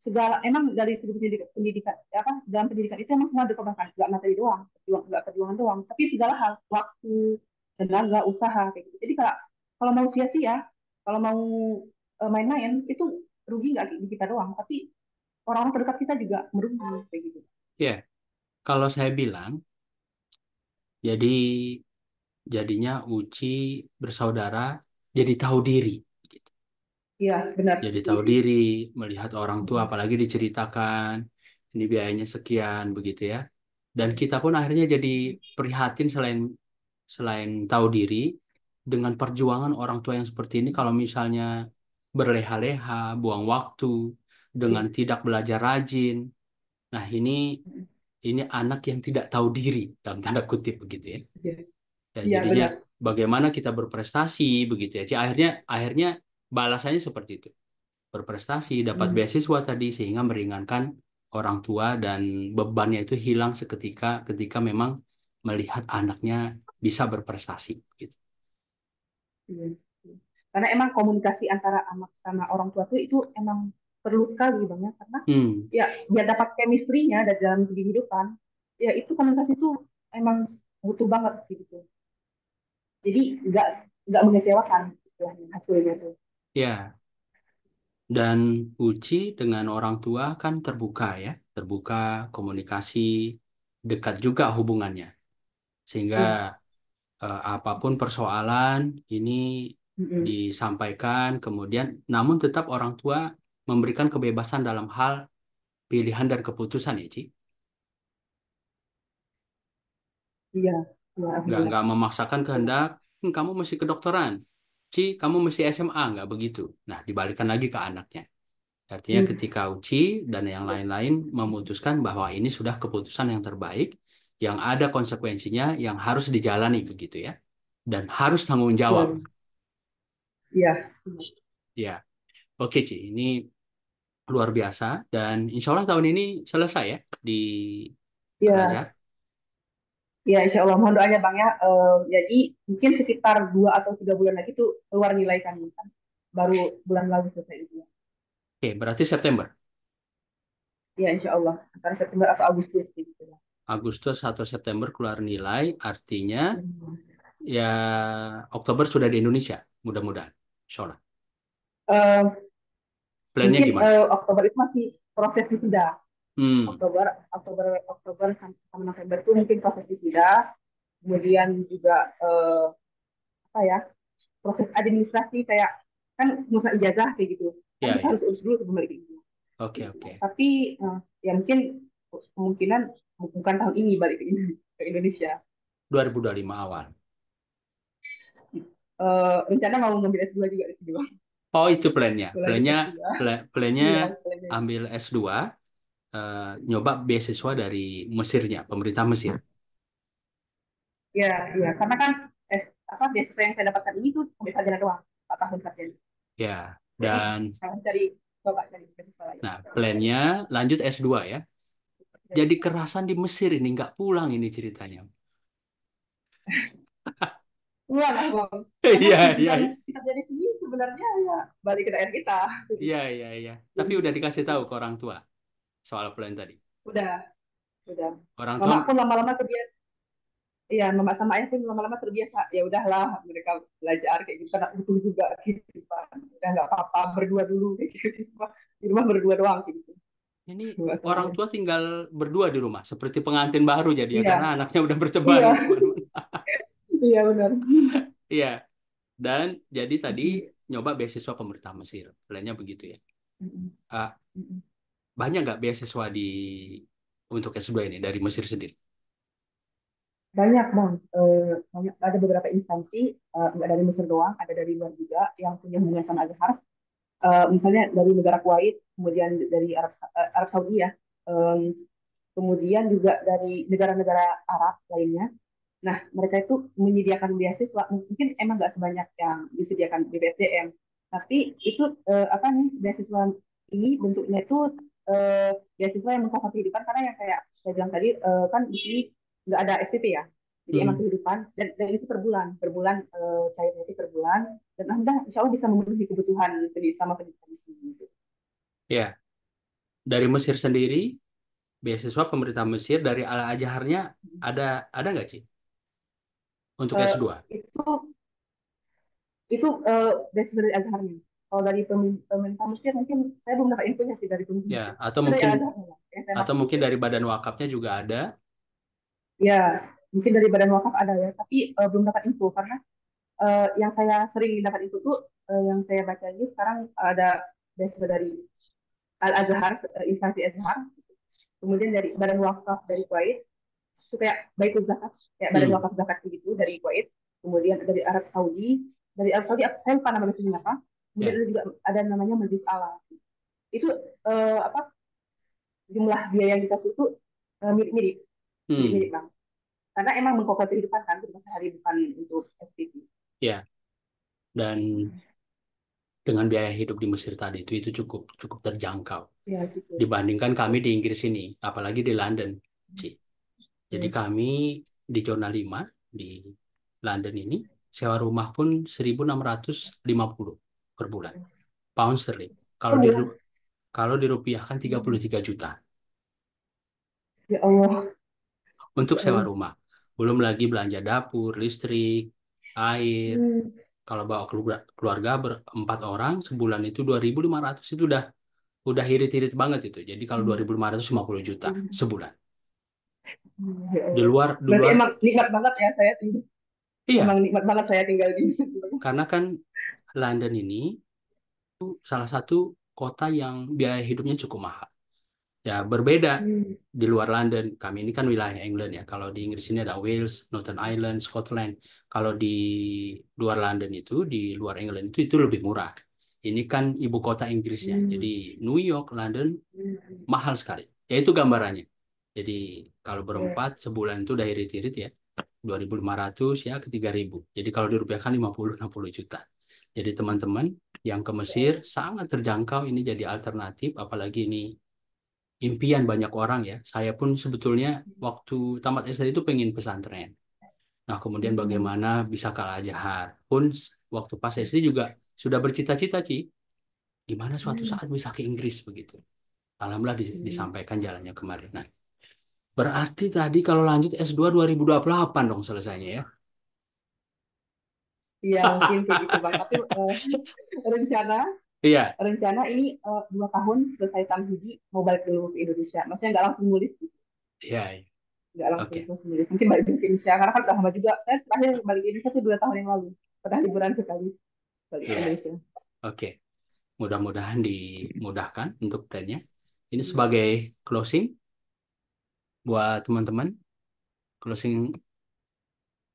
segala emang dari segi pendidikan apa, dalam pendidikan itu emang semua dikorbankan, nggak materi doang, nggak perjuangan doang, tapi segala hal, waktu, tenaga, usaha, kayak gitu. Jadi kalau kalau mau sia-sia, kalau mau main-main, itu rugi nggak di kita doang, tapi orang-orang terdekat kita juga merugi, kayak gitu. Ya, kalau saya bilang, jadi jadinya Uci bersaudara jadi tahu diri. Gitu. Iya benar, Jadi setuju tahu sih. diri, melihat orang tua, apalagi diceritakan, ini biayanya sekian, begitu ya. Dan kita pun akhirnya jadi prihatin selain selain tahu diri dengan perjuangan orang tua yang seperti ini. Kalau misalnya berleha-leha, buang waktu dengan Iya, tidak belajar rajin, nah ini anak yang tidak tahu diri dalam tanda kutip begitu ya. iya, Ya, iya, jadinya benar. bagaimana kita berprestasi begitu ya. Jadi akhirnya balasannya seperti itu. Berprestasi, dapat Hmm, beasiswa tadi sehingga meringankan orang tua dan bebannya itu hilang seketika ketika memang melihat anaknya bisa berprestasi gitu. iya. Karena emang komunikasi antara anak sama orang tua tuh itu emang perlu sekali bang ya, karena Hmm, ya biar dapat chemistry-nya dari dalam segi kehidupan, ya itu komunikasi itu emang butuh banget gitu. Jadi nggak nggak mengecewakan istilahnya hasilnya tuh. ya. Dan Uci dengan orang tua kan terbuka ya, terbuka komunikasi, dekat juga hubungannya. Sehingga Iya. apapun persoalan ini Mm-mm. disampaikan, kemudian namun tetap orang tua memberikan kebebasan dalam hal pilihan dan keputusan ya, Ci. Iya, iya, alhamdulillah. Nggak memaksakan kehendak, kamu mesti kedokteran. Ci, kamu mesti SMA, nggak begitu. Nah, dibalikan lagi ke anaknya. Artinya Hmm. ketika Uci dan yang lain-lain memutuskan bahwa ini sudah keputusan yang terbaik, yang ada konsekuensinya, yang harus dijalani begitu ya. Dan harus tanggung jawab. Iya, iya, Ya, oke Ci, ini luar biasa. Dan insya Allah tahun ini selesai ya di iya, Al-Azhar. iya, insya Allah mohon doanya bang ya. Jadi mungkin sekitar 2 atau 3 bulan lagi tuh keluar nilai kami kan, baru bulan lalu selesai itu. Oke, berarti September. Iya, insya Allah antara September atau Agustus gitu. Agustus atau September keluar nilai, artinya Hmm. ya Oktober sudah di Indonesia. Mudah-mudahan. Insya Allah. Eh, Plannya Mungkin gimana? Oktober itu masih proses wisuda. Hmm, Oktober, Oktober sama November itu mungkin proses wisuda. Kemudian juga apa ya, proses administrasi kayak kan ngurus ijazah kayak gitu. Kan ya kita harus ya. urus dulu sebelum balik ke Indo. Oke Gitu. oke. Tapi ya mungkin kemungkinan bukan tahun ini balik ke Indonesia. 2025 awal. Rencana mau ngambil S2 juga di sini bang. Oh itu plannya. Mau lanjut Plannya S2. plannya Iya, plannya. ambil S2, eh, nyoba beasiswa dari Mesirnya, pemerintah Mesir. Iya, iya. Karena kan apa beasiswa yang saya dapatkan ini tuh sampai sarjana doang, 4 tahun sarjana. Ya, Jadi dan cari coba cari beasiswa lain. nah plannya lanjut S2 ya. Jadi kerasan di Mesir ini nggak pulang ini ceritanya. Enggak lah bang, karena Iya iya tujuan kita jadi sini sebenarnya ya balik ke daerah kita. iya iya iya. Tapi Jadi udah dikasih gitu. tahu ke orang tua soal plan tadi. Udah, udah. Orang tua Mama pun lama-lama ke dia, Iya, mama sama ayah pun lama-lama terbiasa. Ya udahlah, mereka belajar kayak gitu. Karena butuh juga gitu kan. Udah nggak apa-apa, berdua dulu kayak gitu. Di rumah berdua doang kayak gitu. Ini Mama sama orang ayah. tua tinggal berdua di rumah, seperti pengantin baru jadi ya, karena Iya, anaknya udah bertebaran iya, kemana-mana. iya benar. Iya, dan jadi tadi Mm-mm, nyoba beasiswa pemerintah Mesir, plannya begitu ya. mm-mm, Ah, mm-mm. banyak nggak beasiswa untuk S2 ini dari Mesir sendiri? Banyak bang, banyak ada beberapa instansi, nggak dari Mesir doang, ada dari luar juga yang punya hubungan sama Azhar. Misalnya dari negara Kuwait, kemudian dari Arab Saudi ya, Em, kemudian juga dari negara-negara Arab lainnya. Nah, mereka itu menyediakan beasiswa, mungkin emang nggak sebanyak yang disediakan BPSDM, tapi itu apa nih beasiswa ini bentuknya itu beasiswa yang mengcover kehidupan karena yang kayak saya bilang tadi kan di sini nggak ada SPP ya, jadi emang Hmm, kehidupan dan itu per bulan cairnya itu per bulan dan anda insya Allah bisa memenuhi kebutuhan sama pendidikan di sini. Gitu. ya, dari Mesir sendiri, beasiswa pemerintah Mesir dari Al Azharnya ada ada nggak sih untuk Eh, S2? itu itu beasiswa dari Azharnya. Kalau dari pemerintah Mesir mungkin saya belum dapat infonya sih dari pemerintah Ya, Mesir. atau Itu dari mungkin Azharnya lah, yang saya atau maksud mungkin itu. dari Badan Wakafnya juga ada. Ya, mungkin dari Badan Wakaf ada ya, tapi belum dapat info karena yang saya sering dapat info tuh yang saya baca ini sekarang ada beasiswa dari Al Azhar, instansi Azhar, kemudian dari Badan Wakaf dari Kuwait, itu kayak Baitul Zakat, kayak Badan Hmm, Wakaf Zakat begitu dari Kuwait, kemudian dari Arab Saudi saya lupa nama mesinnya apa, kemudian ya. ada juga ada namanya Majlis Ala. Itu apa jumlah biaya yang dikasih itu mirip-mirip, Hmm, mirip-mirip bang. Karena emang mengcover kehidupan kan, kehidupan sehari bukan untuk SPP. ya. Dan dengan biaya hidup di Mesir tadi itu cukup cukup terjangkau Ya gitu. dibandingkan kami di Inggris ini, apalagi di London, Ci. Jadi Ya. kami di zona 5 di London ini sewa rumah pun 1.650 per bulan, pound sterling. Per Kalau di bulan. kalau dirupiahkan 33 juta Ya Allah, untuk ya sewa Allah. rumah. Belum lagi belanja dapur, listrik, air. Hmm. Kalau bawa keluarga berempat orang sebulan itu 2.500 itu udah irit-irit banget itu. Jadi kalau 2.550 juta Hmm. sebulan. Ya Di Allah. luar di Berarti luar emang nikmat banget ya saya tinggal. Emang iya, nikmat banget saya tinggal di sini. karena kan London ini salah satu kota yang biaya hidupnya cukup mahal. Ya, berbeda Hmm. di luar London. Kami ini kan wilayah England ya. Kalau di Inggris ini ada Wales, Northern Ireland, Scotland. Kalau di luar London di luar England itu lebih murah. Ini kan ibu kota Inggrisnya. Hmm. Jadi New York, London Hmm. mahal sekali. Ya itu gambarannya. Jadi kalau Ya. berempat sebulan itu udah irit-irit ya. 2.500 ya ke 3.000. Jadi kalau dirupiahkan 50-60 juta. Jadi teman-teman yang ke Ya Mesir Allah. sangat terjangkau ini jadi alternatif. Apalagi ini impian banyak orang ya. Saya pun sebetulnya waktu tamat SD itu pengen pesantren. Nah kemudian Hmm. bagaimana bisa ke Al-Azhar. Pun waktu pas SD juga sudah bercita-cita, Ci. Gimana suatu Hmm. saat bisa ke Inggris begitu. Alhamdulillah Hmm. disampaikan jalannya kemarin. Nah, berarti tadi kalau lanjut S2 2028 dong selesainya ya. Iya mungkin kayak gitu bang. Tapi rencana Iya, rencana ini 2 tahun selesai tamhidi mau balik dulu ke Indonesia. Maksudnya nggak langsung nulis, gitu. iya, iya. Nggak langsung Oke. nulis. Mungkin balik ke Indonesia karena kan udah lama juga. Saya terakhir balik ke Indonesia tuh 2 tahun yang lalu. Pernah liburan sekali balik ke Iya, Indonesia. oke. Mudah-mudahan dimudahkan untuk plannya. Ini Hmm. sebagai closing buat teman-teman, closing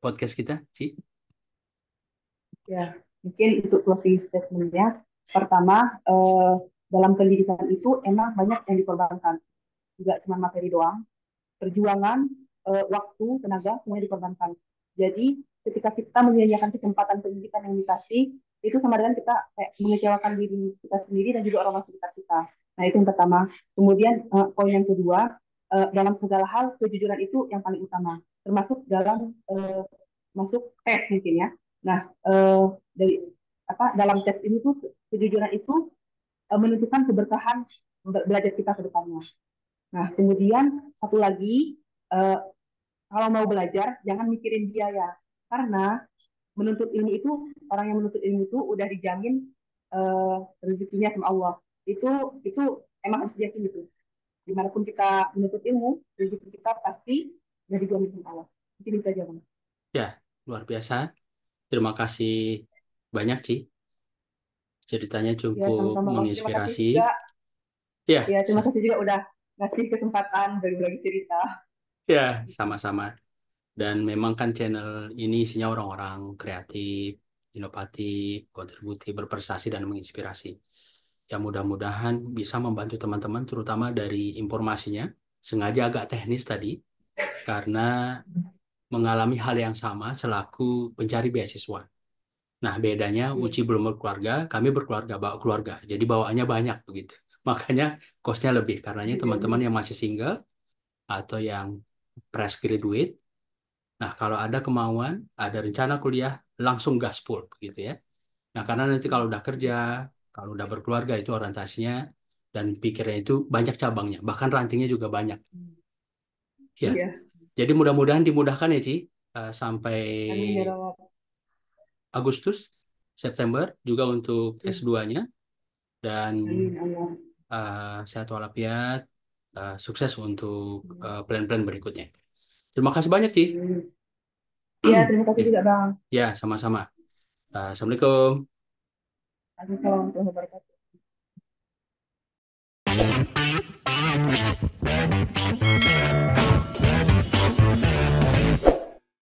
podcast kita, Ci. Ya, mungkin untuk closing statement-nya, pertama, dalam pendidikan itu emang banyak yang dikorbankan. Tidak cuma materi doang, perjuangan, waktu, tenaga, semuanya dikorbankan. Jadi, ketika kita menyia-nyiakan kesempatan pendidikan yang dikasih, itu sama dengan kita kayak mengecewakan diri kita sendiri dan juga orang sekitar kita. Nah, itu yang pertama. Kemudian, poin yang kedua, dalam segala hal, kejujuran itu yang paling utama. Termasuk dalam masuk tes mungkin ya. Nah, dari apa dalam tes ini tuh kejujuran itu menentukan keberkahan belajar kita ke depannya. Nah, kemudian satu lagi, eh, kalau mau belajar jangan mikirin biaya, karena menuntut ilmu itu, orang yang menuntut ilmu itu udah dijamin rezekinya sama Allah. Itu emang harus diyakin gitu. Dimanapun kita menuntut ilmu, rezeki kita pasti udah dijamin sama Allah. Mungkin itu aja bang. Ya, luar biasa. Terima kasih banyak, Ci. Ceritanya Ya cukup sama-sama bang. Terima kasih menginspirasi. juga. Ya, Ya terima kasih juga udah ngasih kesempatan bagi-bagi cerita. ya, sama-sama. Dan memang kan channel ini isinya orang-orang kreatif, inovatif, kontributif, berprestasi, dan menginspirasi. Ya mudah-mudahan bisa membantu teman-teman, terutama dari informasinya. Sengaja agak teknis tadi, karena mengalami hal yang sama selaku pencari beasiswa. Nah, bedanya Iya, Uci belum berkeluarga, kami berkeluarga, bawa keluarga. Jadi bawaannya banyak begitu. Makanya kosnya lebih, karenanya iya, teman-teman yang masih single atau yang fresh graduate. Nah, kalau ada kemauan, ada rencana kuliah, langsung gaspol begitu ya. Nah, karena nanti kalau udah kerja, kalau udah berkeluarga itu orientasinya dan pikirnya itu banyak cabangnya, bahkan rantingnya juga banyak. Ya, iya. jadi mudah-mudahan dimudahkan ya, Ci. Sampai Amin ya Rob. Agustus, September juga untuk Ya, S2-nya dan amin Allah. sehat walafiat, sukses untuk plan-plan berikutnya. Terima kasih banyak, Ci. Amin. Iya, terima kasih Ya, juga Bang. ya, sama-sama. Assalamualaikum. Assalamualaikum warahmatullahi wabarakatuh.